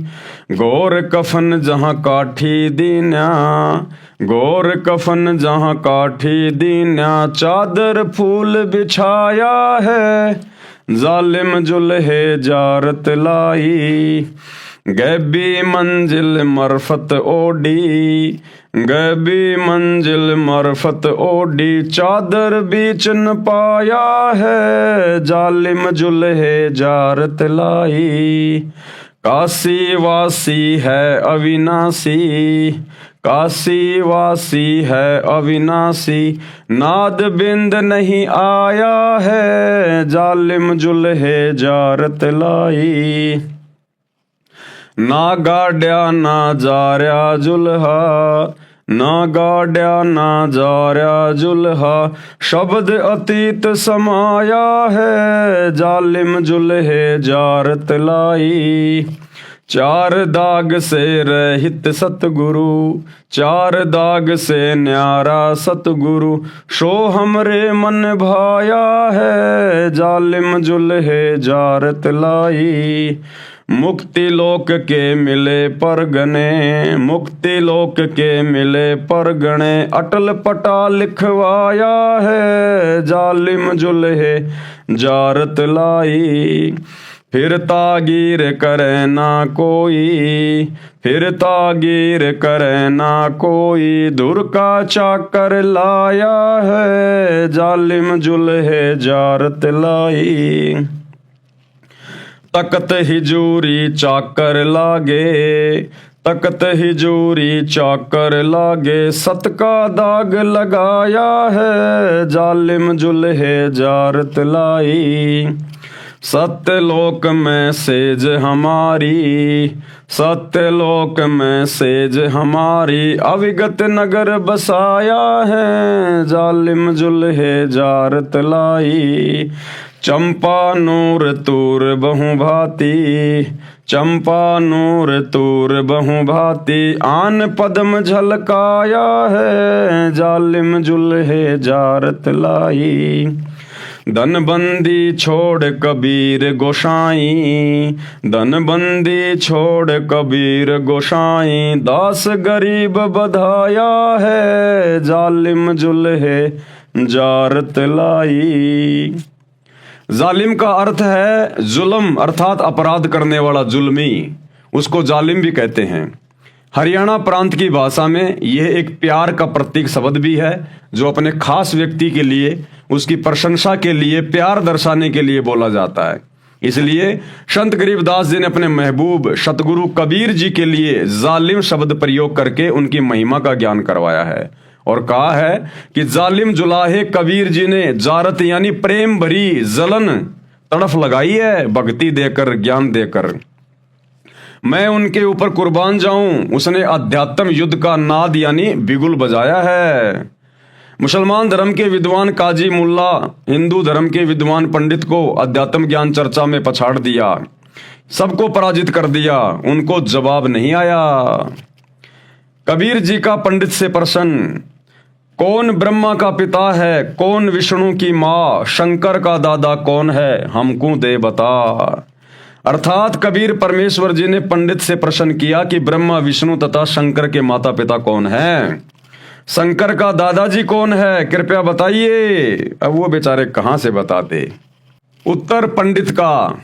गौर कफन जहाँ काठी दीन्या, गौर कफन जहाँ काठी दीन्या, चादर फूल बिछाया है, जालिम जुल्हे जारत लाई। गैबी मंजिल मरफत ओडी, गैबी मंजिल मरफत ओडी, चादर बीच न पाया है, जालिम जुल्हे जारत लाई। काशी वासी है अविनाशी, काशी वासी है अविनाशी, नाद बिंद नहीं आया है, जालिम जुल्हे जारत लाई। ना गाड्या ना जार्या जुल्हा, ना गाड्या ना जार्या जुल्हा, शब्द अतीत समाया है, जालिम जुल्हे जारत लाई। चार दाग से रहित सतगुरु, चार दाग से न्यारा सतगुरु, शो हमरे मन भाया है, जालिम जुल्हे जारत लाई। मुक्ति लोक के मिले परगने, मुक्ति लोक के मिले परगणे, अटल पटा लिखवाया है, जालिम जुल्हे जारत लाई। फिर तागीर करे ना कोई, फिर तागीर करे ना कोई, धुर का चाकर लाया है, जालिम जुल्हे जारत लाई। तकत हिजूरी चाकर लागे, तकत हिजूरी चाकर लागे, सत का दाग लगाया है, जालिम जुल्हे जारत लाई। सत्यलोक में सेज हमारी, सत्यलोक में सेज हमारी, अविगत नगर बसाया है, जालिम जुल्हे जारत लाई। चंपा नूर तूर बहु भांति, चंपा नूर तूर बहु भांति, आन पद्म झलकाया है, जालिम जुल्हे जारत लाई। धनबंदी छोड़ कबीर गोसाई, धनबंदी छोड़ कबीर गोसाई, दास गरीब बधाया है, जालिम जुल्हे जारत लाई। जालिम का अर्थ है जुल्म अर्थात अपराध करने वाला, जुल्मी, उसको जालिम भी कहते हैं। हरियाणा प्रांत की भाषा में यह एक प्यार का प्रतीक शब्द भी है, जो अपने खास व्यक्ति के लिए, उसकी प्रशंसा के लिए, प्यार दर्शाने के लिए बोला जाता है। इसलिए संत गरीबदास जी ने अपने महबूब सतगुरु कबीर जी के लिए जालिम शब्द प्रयोग करके उनकी महिमा का ज्ञान करवाया है और कहा है कि जालिम जुलाहे कबीर जी ने जारत यानी प्रेम भरी जलन तड़फ लगाई है, भक्ति देकर, ज्ञान देकर। मैं उनके ऊपर कुर्बान जाऊं, उसने अध्यात्म युद्ध का नाद यानी बिगुल बजाया है। मुसलमान धर्म के विद्वान काजी मुल्ला हिंदू धर्म के विद्वान पंडित को अध्यात्म ज्ञान चर्चा में पछाड़ दिया, सबको पराजित कर दिया, उनको जवाब नहीं आया। कबीर जी का पंडित से प्रश्न, कौन ब्रह्मा का पिता है, कौन विष्णु की माँ, शंकर का दादा कौन है, हमको दे बता। अर्थात कबीर परमेश्वर जी ने पंडित से प्रश्न किया कि ब्रह्मा विष्णु तथा शंकर के माता पिता कौन है, शंकर का दादाजी कौन है, कृपया बताइए। अब वो बेचारे कहां से बताते। उत्तर पंडित का,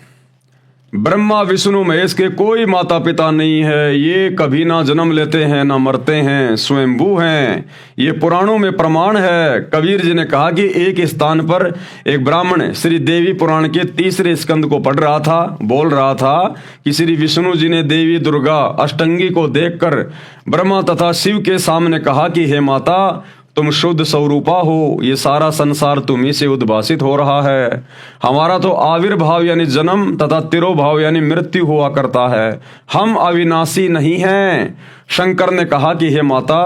ब्रह्मा विष्णु महेश के कोई माता पिता नहीं है, ये कभी ना जन्म लेते हैं ना मरते हैं, स्वयंभू हैं, ये पुराणों में प्रमाण है। कबीर जी ने कहा कि एक स्थान पर एक ब्राह्मण श्री देवी पुराण के 3 स्कंद को पढ़ रहा था, बोल रहा था कि श्री विष्णु जी ने देवी दुर्गा अष्टंगी को देखकर ब्रह्मा तथा शिव के सामने कहा कि हे माता, तुम शुद्ध स्वरूपा हो, ये सारा संसार तुम्ही से उद्भासित हो रहा है, हमारा तो आविर्भाव यानी जन्म तथा तिरोभाव यानी मृत्यु हुआ करता है, हम अविनाशी नहीं हैं। शंकर ने कहा कि हे माता,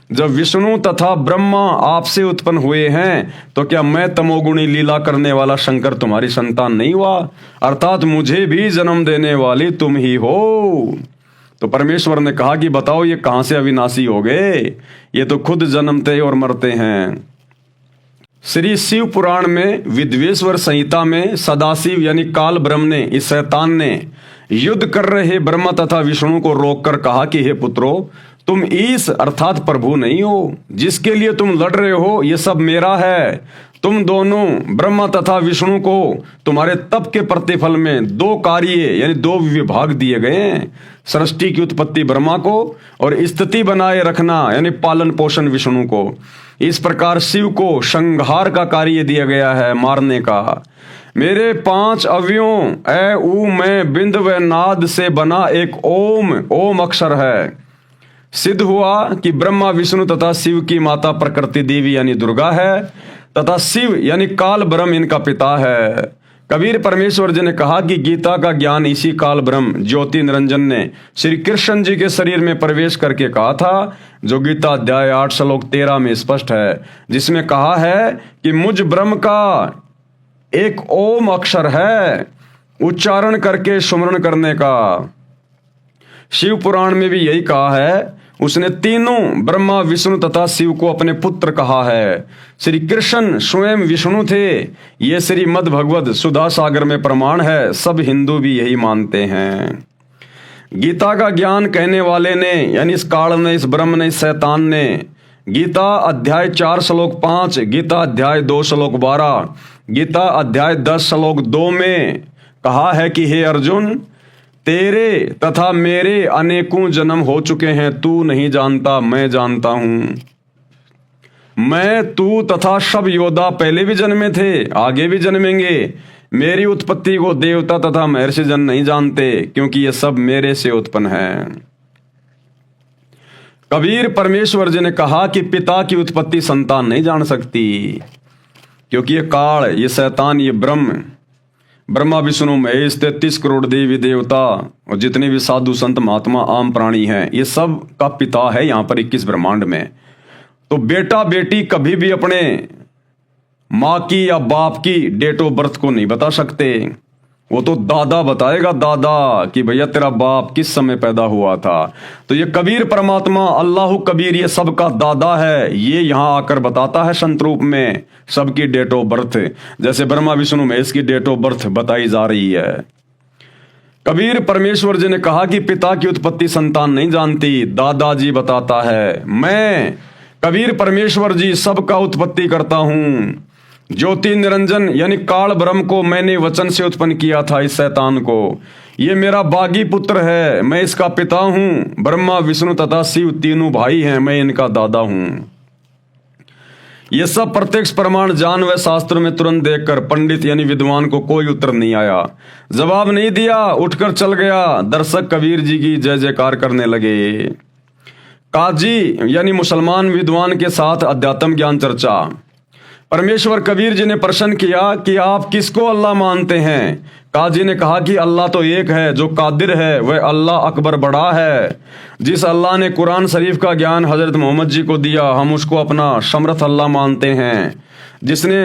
जब विष्णु तथा ब्रह्मा आपसे उत्पन्न हुए हैं तो क्या मैं तमोगुणी लीला करने वाला शंकर तुम्हारी संतान नहीं हुआ, अर्थात मुझे भी जन्म देने वाली तुम ही हो। तो परमेश्वर ने कहा कि बताओ ये कहां से अविनाशी हो गए, ये तो खुद जन्मते और मरते हैं। श्री शिव पुराण में विद्वेश्वर संहिता में सदाशिव यानी काल ब्रह्म ने, इस शैतान ने युद्ध कर रहे ब्रह्मा तथा विष्णु को रोककर कहा कि हे पुत्रों, तुम ईश अर्थात प्रभु नहीं हो, जिसके लिए तुम लड़ रहे हो ये सब मेरा है। तुम दोनों ब्रह्मा तथा विष्णु को तुम्हारे तप के प्रतिफल में 2 कार्य यानी 2 विभाग दिए गए हैं। सृष्टि की उत्पत्ति ब्रह्मा को और स्थिति बनाए रखना यानी पालन पोषण विष्णु को। इस प्रकार शिव को संहार का कार्य दिया गया है, मारने का। मेरे 5 अवयवों ए ऊ मैं बिंद व नाद से बना एक ओम अक्षर है। सिद्ध हुआ कि ब्रह्मा विष्णु तथा शिव की माता प्रकृति देवी यानी दुर्गा है तथा शिव यानी काल ब्रह्म इनका पिता है। कबीर परमेश्वर जी ने कहा कि गीता का ज्ञान इसी काल ब्रह्म ज्योति निरंजन ने श्री कृष्ण जी के शरीर में प्रवेश करके कहा था, जो गीता अध्याय 8 श्लोक 13 में स्पष्ट है, जिसमें कहा है कि मुझ ब्रह्म का एक ओम अक्षर है, उच्चारण करके सुमरण करने का। शिव पुराण में भी यही कहा है, उसने तीनों ब्रह्मा विष्णु तथा शिव को अपने पुत्र कहा है। श्री कृष्ण स्वयं विष्णु थे, ये श्रीमद् भगवद सुधा सागर में प्रमाण है, सब हिंदू भी यही मानते हैं। गीता का ज्ञान कहने वाले ने यानी इस काल ने, इस ब्रह्म ने, इस शैतान ने गीता अध्याय 4 श्लोक 5, गीता अध्याय 2 श्लोक 12, गीता अध्याय 10 श्लोक 2 में कहा है कि हे अर्जुन, तेरे तथा मेरे अनेकों जन्म हो चुके हैं, तू नहीं जानता, मैं जानता हूं। मैं, तू तथा सब योद्धा पहले भी जन्मे थे, आगे भी जन्मेंगे। मेरी उत्पत्ति को देवता तथा महर्षि जन नहीं जानते, क्योंकि ये सब मेरे से उत्पन्न है। कबीर परमेश्वर जी ने कहा कि पिता की उत्पत्ति संतान नहीं जान सकती, क्योंकि ये काल, ये शैतान, ये ब्रह्मा विष्णु महेश 33 करोड़ देवी देवता और जितने भी साधु संत महात्मा आम प्राणी हैं, ये सब का पिता है यहाँ पर 21 ब्रह्मांड में। तो बेटा बेटी कभी भी अपने माँ की या बाप की डेट ऑफ बर्थ को नहीं बता सकते। वो तो दादा बताएगा, दादा, कि भैया तेरा बाप किस समय पैदा हुआ था। तो ये कबीर परमात्मा अल्लाह कबीर ये सबका दादा है, ये यहाँ आकर बताता है संत रूप में सबकी डेट ऑफ बर्थ, जैसे ब्रह्मा विष्णु महेश की डेट ऑफ बर्थ बताई जा रही है। कबीर परमेश्वर जी ने कहा कि पिता की उत्पत्ति संतान नहीं जानती, दादाजी बताता है। मैं कबीर परमेश्वर जी सबका उत्पत्ति करता हूं। ज्योति निरंजन यानी काल ब्रह्म को मैंने वचन से उत्पन्न किया था, इस शैतान को। ये मेरा बागी पुत्र है, मैं इसका पिता हूं। ब्रह्मा विष्णु तथा शिव तीनों भाई हैं, मैं इनका दादा हूं। ये सब प्रत्यक्ष प्रमाण जान व शास्त्र में तुरंत देखकर पंडित यानी विद्वान को कोई उत्तर नहीं आया, जवाब नहीं दिया, उठकर चल गया। दर्शक कबीर जी की जय जयकार करने लगे। काजी यानी मुसलमान विद्वान के साथ अध्यात्म ज्ञान चर्चा। परमेश्वर कबीर जी ने प्रश्न किया कि आप किसको अल्लाह मानते हैं। काजी ने कहा कि अल्लाह तो एक है, जो कादिर है, वह अल्लाह अकबर बड़ा है। जिस अल्लाह ने कुरान शरीफ का ज्ञान हजरत मोहम्मद जी को दिया, हम उसको अपना समर्थ अल्लाह मानते हैं। जिसने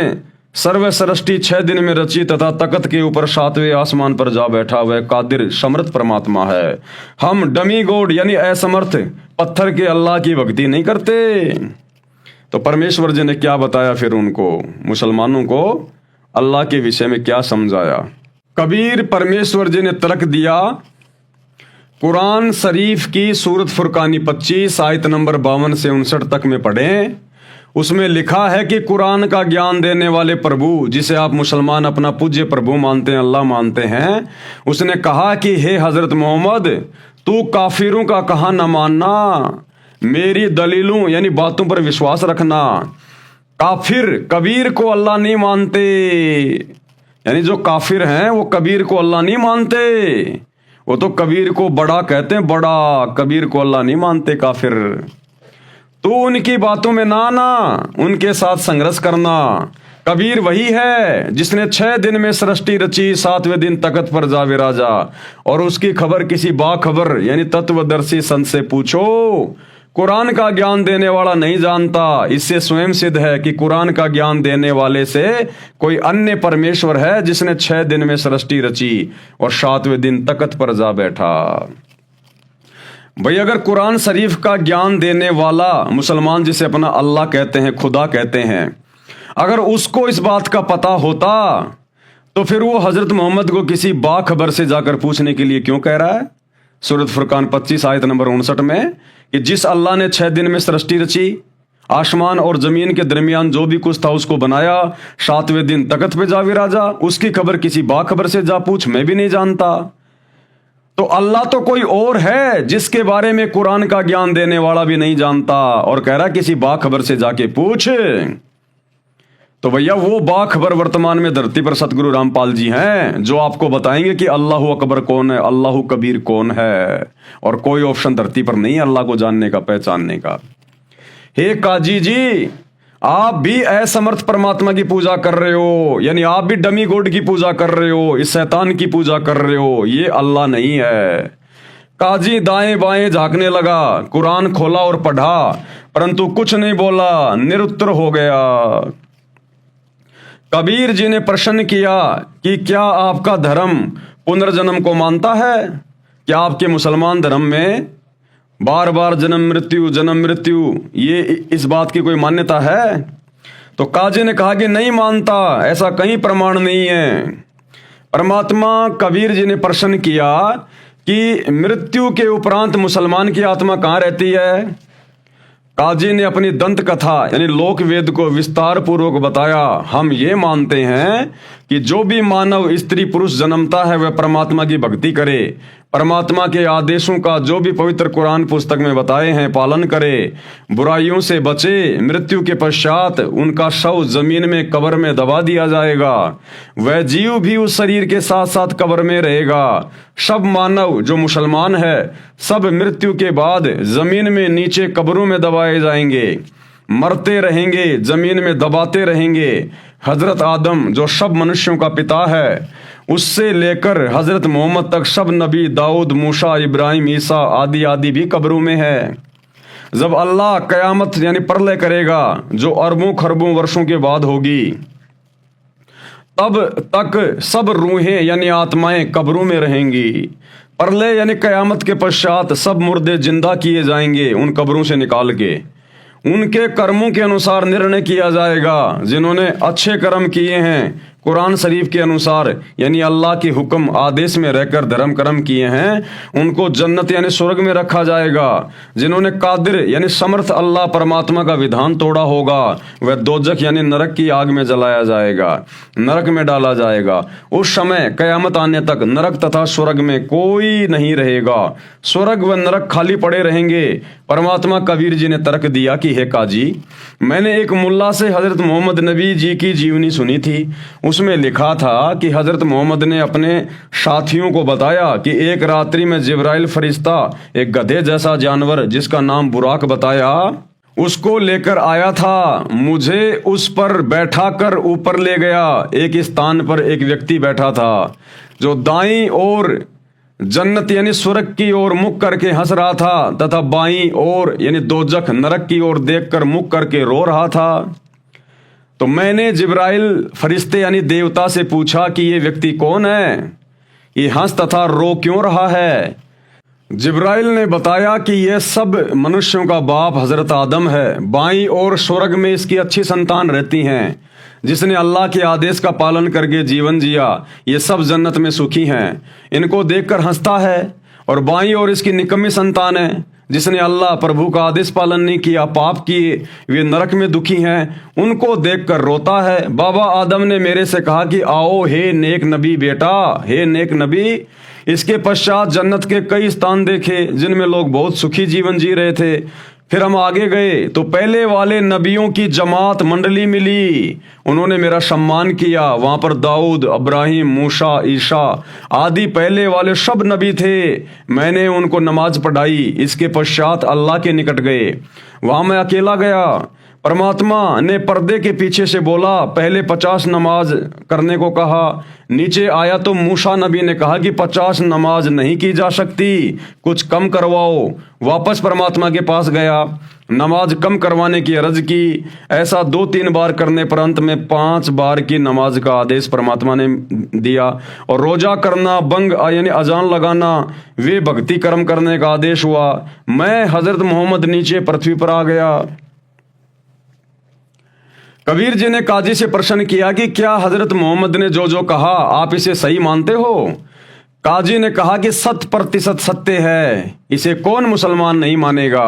सर्व सृष्टि 6 दिन में रची तथा तख्त के ऊपर 7वें आसमान पर जा बैठा, वह कादिर समर्थ परमात्मा है। हम डमी गोड यानी असमर्थ पत्थर के अल्लाह की भक्ति नहीं करते। तो परमेश्वर जी ने क्या बताया फिर उनको, मुसलमानों को अल्लाह के विषय में क्या समझाया। कबीर परमेश्वर जी ने तर्क दिया, कुरान शरीफ की सूरत फुरकानी 25 आयत नंबर 52 से 59 तक में पढ़ें। उसमें लिखा है कि कुरान का ज्ञान देने वाले प्रभु, जिसे आप मुसलमान अपना पूज्य प्रभु मानते हैं, अल्लाह मानते हैं, उसने कहा कि हे हजरत मोहम्मद, तू काफिरों का कहा न मानना, मेरी दलीलों यानी बातों पर विश्वास रखना। काफिर कबीर को अल्लाह नहीं मानते, यानी जो काफिर हैं वो कबीर को अल्लाह नहीं मानते। वो तो कबीर को बड़ा कहते हैं, बड़ा, कबीर को अल्लाह नहीं मानते काफिर। तो उनकी बातों में ना आना, उनके साथ संघर्ष करना। कबीर वही है जिसने 6 दिन में सृष्टि रची, 7वें दिन तख्त पर जा विराजा। और उसकी खबर किसी बाखबर यानी तत्वदर्शी संत से पूछो। कुरान का ज्ञान देने वाला नहीं जानता। इससे स्वयं सिद्ध है कि कुरान का ज्ञान देने वाले से कोई अन्य परमेश्वर है, जिसने 6 दिन में सृष्टि रची और 7वें दिन तख्त पर जा बैठा। भाई अगर कुरान शरीफ का ज्ञान देने वाला मुसलमान, जिसे अपना अल्लाह कहते हैं, खुदा कहते हैं, अगर उसको इस बात का पता होता तो फिर वो हजरत मोहम्मद को किसी बाखबर से जाकर पूछने के लिए क्यों कह रहा है। सूरत फुरकान 25 आयत नंबर 59 में कि जिस अल्लाह ने 6 दिन में सृष्टि रची, आसमान और जमीन के दरमियान जो भी कुछ था उसको बनाया, 7वें दिन तख्त पे जा विराजा, उसकी खबर किसी बाखबर से जा पूछ, मैं भी नहीं जानता। तो अल्लाह तो कोई और है जिसके बारे में कुरान का ज्ञान देने वाला भी नहीं जानता, और कह रहा किसी बाखबर से जाके पूछ। तो भैया वो बाखबर वर्तमान में धरती पर सतगुरु रामपाल जी हैं, जो आपको बताएंगे कि अल्लाह अकबर कौन है, अल्लाह कबीर कौन है। और कोई ऑप्शन धरती पर नहीं है अल्लाह को जानने का, पहचानने का। हे काजी जी, आप भी असमर्थ परमात्मा की पूजा कर रहे हो, यानी आप भी डमी गॉड की पूजा कर रहे हो, इस शैतान की पूजा कर रहे हो, ये अल्लाह नहीं है। काजी दाएं बाएं झांकने लगा, कुरान खोला और पढ़ा, परंतु कुछ नहीं बोला, निरुत्तर हो गया। कबीर जी ने प्रश्न किया कि क्या आपका धर्म पुनर्जन्म को मानता है? क्या आपके मुसलमान धर्म में बार बार जन्म मृत्यु ये इस बात की कोई मान्यता है? तो काजी ने कहा कि नहीं मानता, ऐसा कहीं प्रमाण नहीं है। परमात्मा कबीर जी ने प्रश्न किया कि मृत्यु के उपरांत मुसलमान की आत्मा कहाँ रहती है? काजी ने अपनी दंत कथा यानी लोक वेद को विस्तार पूर्वक बताया। हम ये मानते हैं कि जो भी मानव स्त्री पुरुष जन्मता है वह परमात्मा की भक्ति करे, परमात्मा के आदेशों का जो भी पवित्र कुरान पुस्तक में बताए हैं पालन करे, बुराइयों से बचे। मृत्यु के पश्चात उनका शव जमीन में कब्र में दबा दिया जाएगा, वह जीव भी उस शरीर के साथ साथ कब्र में रहेगा। सब मानव जो मुसलमान है सब मृत्यु के बाद जमीन में नीचे कब्रों में दबाए जाएंगे, मरते रहेंगे, जमीन में दबाते रहेंगे। हजरत आदम जो सब मनुष्यों का पिता है उससे लेकर हजरत मोहम्मद तक सब नबी, दाऊद, मूसा, इब्राहिम, ईसा आदि आदि भी कब्रों में है। जब अल्लाह कयामत यानी प्रलय करेगा जो अरबों खरबों वर्षों के बाद होगी, तब तक सब रूहें यानी आत्माएं कब्रों में रहेंगी। प्रलय यानी कयामत के पश्चात सब मुर्दे जिंदा किए जाएंगे उन कब्रों से निकाल के, उनके कर्मों के अनुसार निर्णय किया जाएगा। जिन्होंने अच्छे कर्म किए हैं कुरान शरीफ के अनुसार यानी अल्लाह के हुक्म आदेश में रहकर धर्म कर्म किए हैं उनको जन्नत यानी स्वर्ग में रखा जाएगा। जिन्होंने कादिर यानी समर्थ अल्लाह परमात्मा का विधान तोड़ा होगा वह दोजख यानी नरक की आग में जलाया जाएगा, नरक में डाला जाएगा। उस समय कयामत आने तक नरक तथा स्वर्ग में कोई नहीं रहेगा, स्वर्ग व नरक खाली पड़े रहेंगे। परमात्मा कबीर जी ने तर्क दिया कि हे काजी, मैंने एक मुल्ला से हजरत मोहम्मद नबी जी की जीवनी सुनी थी। उसमें लिखा था कि हजरत मोहम्मद ने अपने साथियों को बताया कि एक रात्रि में जिब्राइल फरिश्ता एक गधे जैसा जानवर जिसका नाम बुराक बताया उसको लेकर आया था। मुझे उस पर बैठा कर ऊपर ले गया। एक स्थान पर एक व्यक्ति बैठा था जो दाईं ओर जन्नत यानी स्वर्ग की ओर मुख करके हंस रहा था तथा बाईं ओर यानी दोजख नरक की ओर देखकर मुख करके रो रहा था। तो मैंने जिब्राइल फरिश्ते यानी देवता से पूछा कि ये व्यक्ति कौन है, ये हंस तथा रो क्यों रहा है। जिब्राइल ने बताया कि यह सब मनुष्यों का बाप हजरत आदम है। बाईं ओर स्वर्ग में इसकी अच्छी संतान रहती हैं जिसने अल्लाह के आदेश का पालन करके जीवन जिया, ये सब जन्नत में सुखी हैं। इनको देखकर हंसता है। और बाईं ओर इसकी निकम्मी संतान है जिसने अल्लाह प्रभु का आदेश पालन नहीं किया, पाप किए, वे नरक में दुखी हैं, उनको देखकर रोता है। बाबा आदम ने मेरे से कहा कि आओ हे नेक नबी बेटा, हे नेक नबी। इसके पश्चात जन्नत के कई स्थान देखे जिनमें लोग बहुत सुखी जीवन जी रहे थे। फिर हम आगे गए तो पहले वाले नबियों की जमात मंडली मिली, उन्होंने मेरा सम्मान किया। वहां पर दाऊद, इब्राहिम, मूसा, ईसा आदि पहले वाले सब नबी थे। मैंने उनको नमाज पढ़ाई। इसके पश्चात अल्लाह के निकट गए, वहां मैं अकेला गया। परमात्मा ने पर्दे के पीछे से बोला, पहले 50 नमाज करने को कहा। नीचे आया तो मूसा नबी ने कहा कि 50 नमाज नहीं की जा सकती, कुछ कम करवाओ। वापस परमात्मा के पास गया, नमाज कम करवाने की अर्ज की। ऐसा 2-3 बार करने पर अंत में 5 बार की नमाज का आदेश परमात्मा ने दिया। और रोजा करना, बंग यानी अजान लगाना, वे भक्ति कर्म करने का आदेश हुआ। मैं हजरत मोहम्मद नीचे पृथ्वी पर आ गया। कबीर जी ने काजी से प्रश्न किया कि क्या हजरत मोहम्मद ने जो जो कहा आप इसे सही मानते हो। काजी ने कहा कि 100% सत्य है, इसे कौन मुसलमान नहीं मानेगा।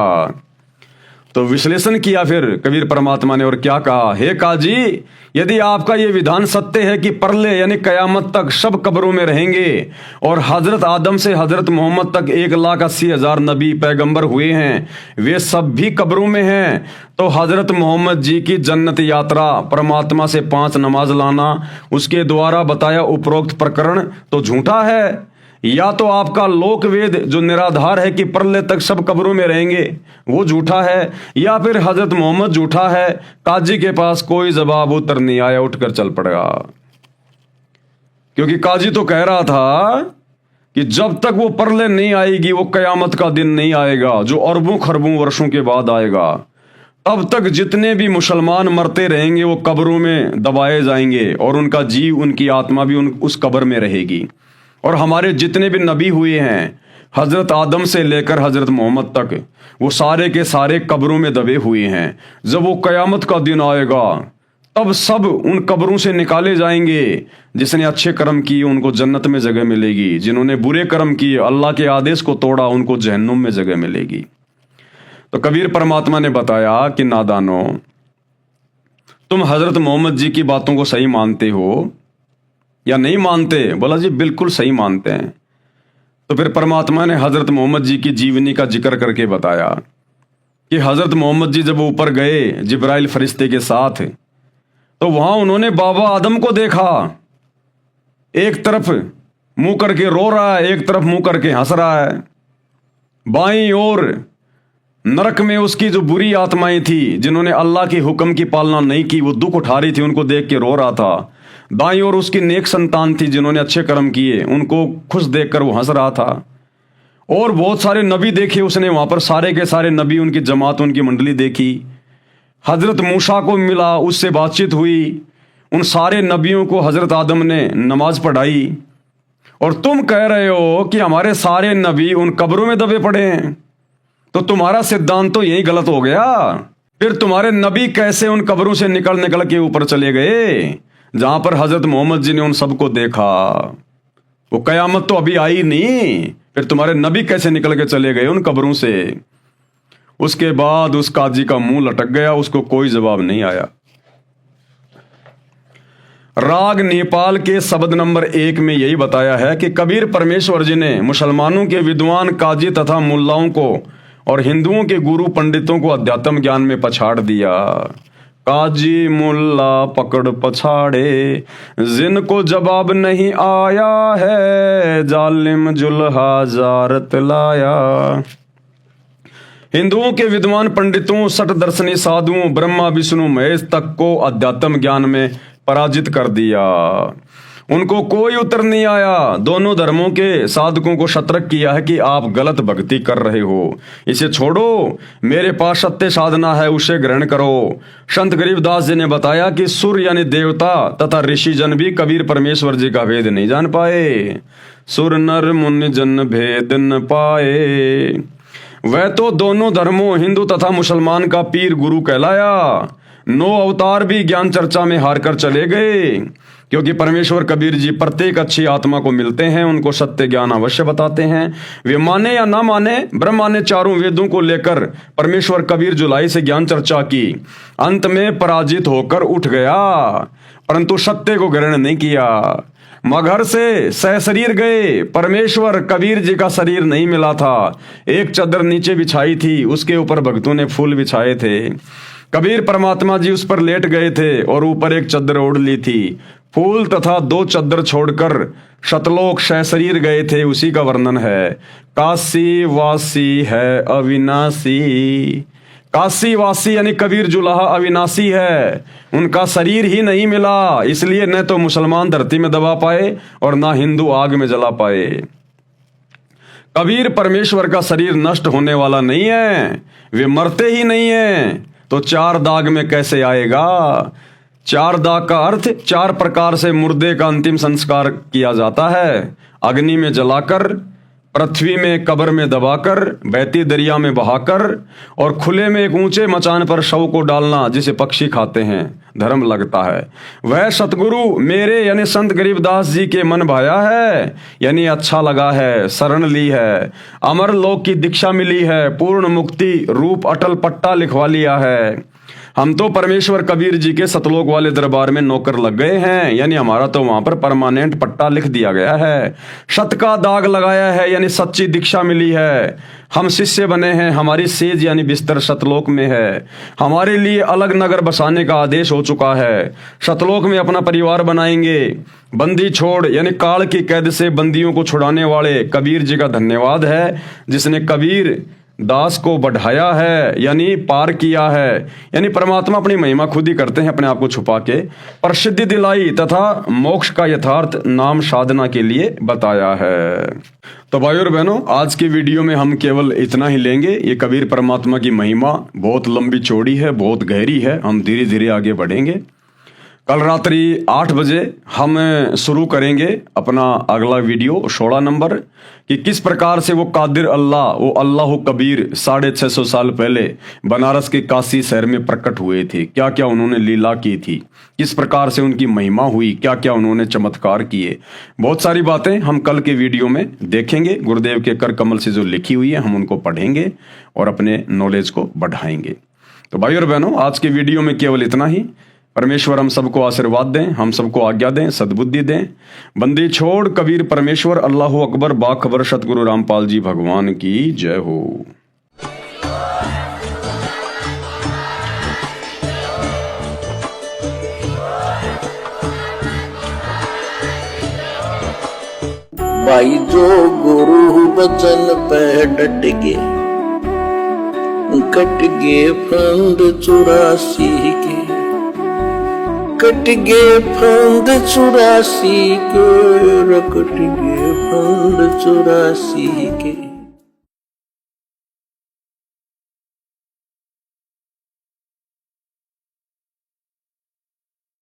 तो विश्लेषण किया फिर कबीर परमात्मा ने और क्या कहा, हे काजी, यदि आपका ये विधान सत्य है कि प्रलय यानी कयामत तक सब कब्रों में रहेंगे और हजरत आदम से हजरत मोहम्मद तक 1,80,000 नबी पैगंबर हुए हैं, वे सब भी कब्रों में हैं, तो हजरत मोहम्मद जी की जन्नत यात्रा, परमात्मा से 5 नमाज लाना, उसके द्वारा बताया उपरोक्त प्रकरण तो झूठा है। या तो आपका लोक वेद जो निराधार है कि प्रलय तक सब कब्रों में रहेंगे वो झूठा है, या फिर हजरत मोहम्मद झूठा है। काजी के पास कोई जवाब उत्तर नहीं आया, उठकर चल पड़ेगा। क्योंकि काजी तो कह रहा था कि जब तक वो प्रलय नहीं आएगी, वो कयामत का दिन नहीं आएगा जो अरबों खरबों वर्षों के बाद आएगा, तब तक जितने भी मुसलमान मरते रहेंगे वो कब्रों में दबाए जाएंगे और उनका जीव, उनकी आत्मा भी उस कब्र में रहेगी। और हमारे जितने भी नबी हुए हैं हजरत आदम से लेकर हजरत मोहम्मद तक, वो सारे के सारे कब्रों में दबे हुए हैं। जब वो कयामत का दिन आएगा तब सब उन कब्रों से निकाले जाएंगे। जिसने अच्छे कर्म किए उनको जन्नत में जगह मिलेगी, जिन्होंने बुरे कर्म किए, अल्लाह के आदेश को तोड़ा, उनको जहन्नुम में जगह मिलेगी। तो कबीर परमात्मा ने बताया कि नादानो, तुम हजरत मोहम्मद जी की बातों को सही मानते हो, या नहीं मानते? बोला जी बिल्कुल सही मानते हैं। तो फिर परमात्मा ने हजरत मोहम्मद जी की जीवनी का जिक्र करके बताया कि हजरत मोहम्मद जी जब ऊपर गए जिब्राइल फरिश्ते के साथ, तो वहां उन्होंने बाबा आदम को देखा, एक तरफ मुंह करके रो रहा है, एक तरफ मुंह करके हंस रहा है। बाईं ओर नरक में उसकी जो बुरी आत्माएं थी जिन्होंने अल्लाह के हुक्म की पालना नहीं की, वो दुख उठा रही थी, उनको देख के रो रहा था। दाईं ओर उसकी नेक संतान थी जिन्होंने अच्छे कर्म किए, उनको खुश देखकर वो हंस रहा था। और बहुत सारे नबी देखे उसने वहां पर, सारे के सारे नबी, उनकी जमात, उनकी मंडली देखी। हजरत मूसा को मिला, उससे बातचीत हुई। उन सारे नबियों को हजरत आदम ने नमाज पढ़ाई। और तुम कह रहे हो कि हमारे सारे नबी उन कब्रों में दबे पड़े हैं, तो तुम्हारा सिद्धांत तो यही गलत हो गया। फिर तुम्हारे नबी कैसे उन कब्रों से निकल निकल के ऊपर चले गए जहां पर हजरत मोहम्मद जी ने उन सबको देखा? वो कयामत तो अभी आई नहीं, फिर तुम्हारे नबी कैसे निकल के चले गए उन कब्रों से? उसके बाद उस काजी का मुंह लटक गया, उसको कोई जवाब नहीं आया। राग नेपाल के शब्द नंबर 1 में यही बताया है कि कबीर परमेश्वर जी ने मुसलमानों के विद्वान काजी तथा मुल्लाओं को और हिंदुओं के गुरु पंडितों को अध्यात्म ज्ञान में पछाड़ दिया। काजी मुल्ला पकड़ पछाड़े, जिनको जवाब नहीं आया है, जालिम जुल्हा जारत लाया। हिंदुओं के विद्वान पंडितों, सठ दर्शनी साधुओं, ब्रह्मा विष्णु महेश तक को अध्यात्म ज्ञान में पराजित कर दिया। उनको कोई उत्तर नहीं आया। दोनों धर्मों के साधकों को सतर्क किया है कि आप गलत भक्ति कर रहे हो, इसे छोड़ो, मेरे पास सत्य साधना है, उसे ग्रहण करो। संत गरीबदास जी ने बताया कि सुर यानी देवता तथा ऋषि जन भी कबीर परमेश्वर जी का भेद नहीं जान पाए। सुर नर मुनि जन भेद न पाए। वह तो दोनों धर्मों हिंदू तथा मुसलमान का पीर गुरु कहलाया। 9 अवतार भी ज्ञान चर्चा में हार कर चले गए, क्योंकि परमेश्वर कबीर जी प्रत्येक अच्छी आत्मा को मिलते हैं, उनको सत्य ज्ञान अवश्य बताते हैं। वे माने या ना माने, ब्रह्मा ने चारों वेदों को लेकर परमेश्वर कबीर जुलाई से ज्ञान चर्चा की। अंत में पराजित होकर उठ गया, परंतु सत्य को ग्रहण नहीं किया। मगहर से सहशरीर गए, परमेश्वर कबीर जी का शरीर नहीं मिला था। एक चद्दर नीचे बिछाई थी, उसके ऊपर भक्तों ने फूल बिछाए थे। कबीर परमात्मा जी उस पर लेट गए थे और ऊपर एक चद्दर ओढ़ ली थी। फूल तथा 2 चद्दर छोड़कर शतलोक सहशरीर गए थे, उसी का वर्णन है। काशी वासी है अविनाशी। काशी वासी यानी कबीर जुलाहा अविनाशी है, उनका शरीर ही नहीं मिला, इसलिए न तो मुसलमान धरती में दबा पाए और ना हिंदू आग में जला पाए। कबीर परमेश्वर का शरीर नष्ट होने वाला नहीं है, वे मरते ही नहीं है, तो 4 दाग में कैसे आएगा? 4 दाग का अर्थ 4 प्रकार से मुर्दे का अंतिम संस्कार किया जाता है। अग्नि में जलाकर, पृथ्वी में कब्र में दबाकर, बहती दरिया में बहाकर और खुले में एक ऊंचे मचान पर शव को डालना जिसे पक्षी खाते हैं, धर्म लगता है। वह सतगुरु मेरे यानी संत गरीबदास जी के मन भाया है, यानी अच्छा लगा है, शरण ली है, अमर लोक की दीक्षा मिली है, पूर्ण मुक्ति रूप अटल पट्टा लिखवा लिया है। हम तो परमेश्वर कबीर जी के सतलोक वाले दरबार में नौकर लग गए हैं, यानी हमारा तो वहां पर परमानेंट पट्टा लिख दिया गया है। सत का दाग लगाया है, यानी सच्ची दीक्षा मिली है। हम शिष्य बने हैं, हमारी सेज यानी बिस्तर सतलोक में है। हमारे लिए अलग नगर बसाने का आदेश हो चुका है। सतलोक में अपना परिवार बनाएंगे। बंदी छोड़ यानी काल की कैद से बंदियों को छुड़ाने वाले कबीर जी का धन्यवाद है, जिसने कबीर दास को बढ़ाया है, यानी पार किया है। यानी परमात्मा अपनी महिमा खुद ही करते हैं, अपने आप को छुपा के प्रसिद्धि दिलाई तथा मोक्ष का यथार्थ नाम साधना के लिए बताया है। तो भाई और बहनों, आज की वीडियो में हम केवल इतना ही लेंगे। ये कबीर परमात्मा की महिमा बहुत लंबी चौड़ी है, बहुत गहरी है, हम धीरे धीरे आगे बढ़ेंगे। कल रात्रि 8 बजे हम शुरू करेंगे अपना अगला वीडियो 16 नंबर, कि किस प्रकार से वो कादिर अल्लाह, वो अल्लाह कबीर 650 साल पहले बनारस के काशी शहर में प्रकट हुए थे। क्या क्या उन्होंने लीला की थी, किस प्रकार से उनकी महिमा हुई, क्या क्या उन्होंने चमत्कार किए, बहुत सारी बातें हम कल के वीडियो में देखेंगे। गुरुदेव के कर कमल से जो लिखी हुई है हम उनको पढ़ेंगे और अपने नॉलेज को बढ़ाएंगे। तो भाई और बहनों, आज के वीडियो में केवल इतना ही। परमेश्वर हम सबको आशीर्वाद दें, हम सबको आज्ञा दें, सद्बुद्धि दें। बंदी छोड़ कबीर परमेश्वर, अल्लाह अकबर, बाखबर सतगुरु रामपाल जी भगवान की जय हो। भाई जो गुरु बचन पे डट गे, कट गे फंद 84 के, कट गे फंद 84 के, कट गे फंद 84 के।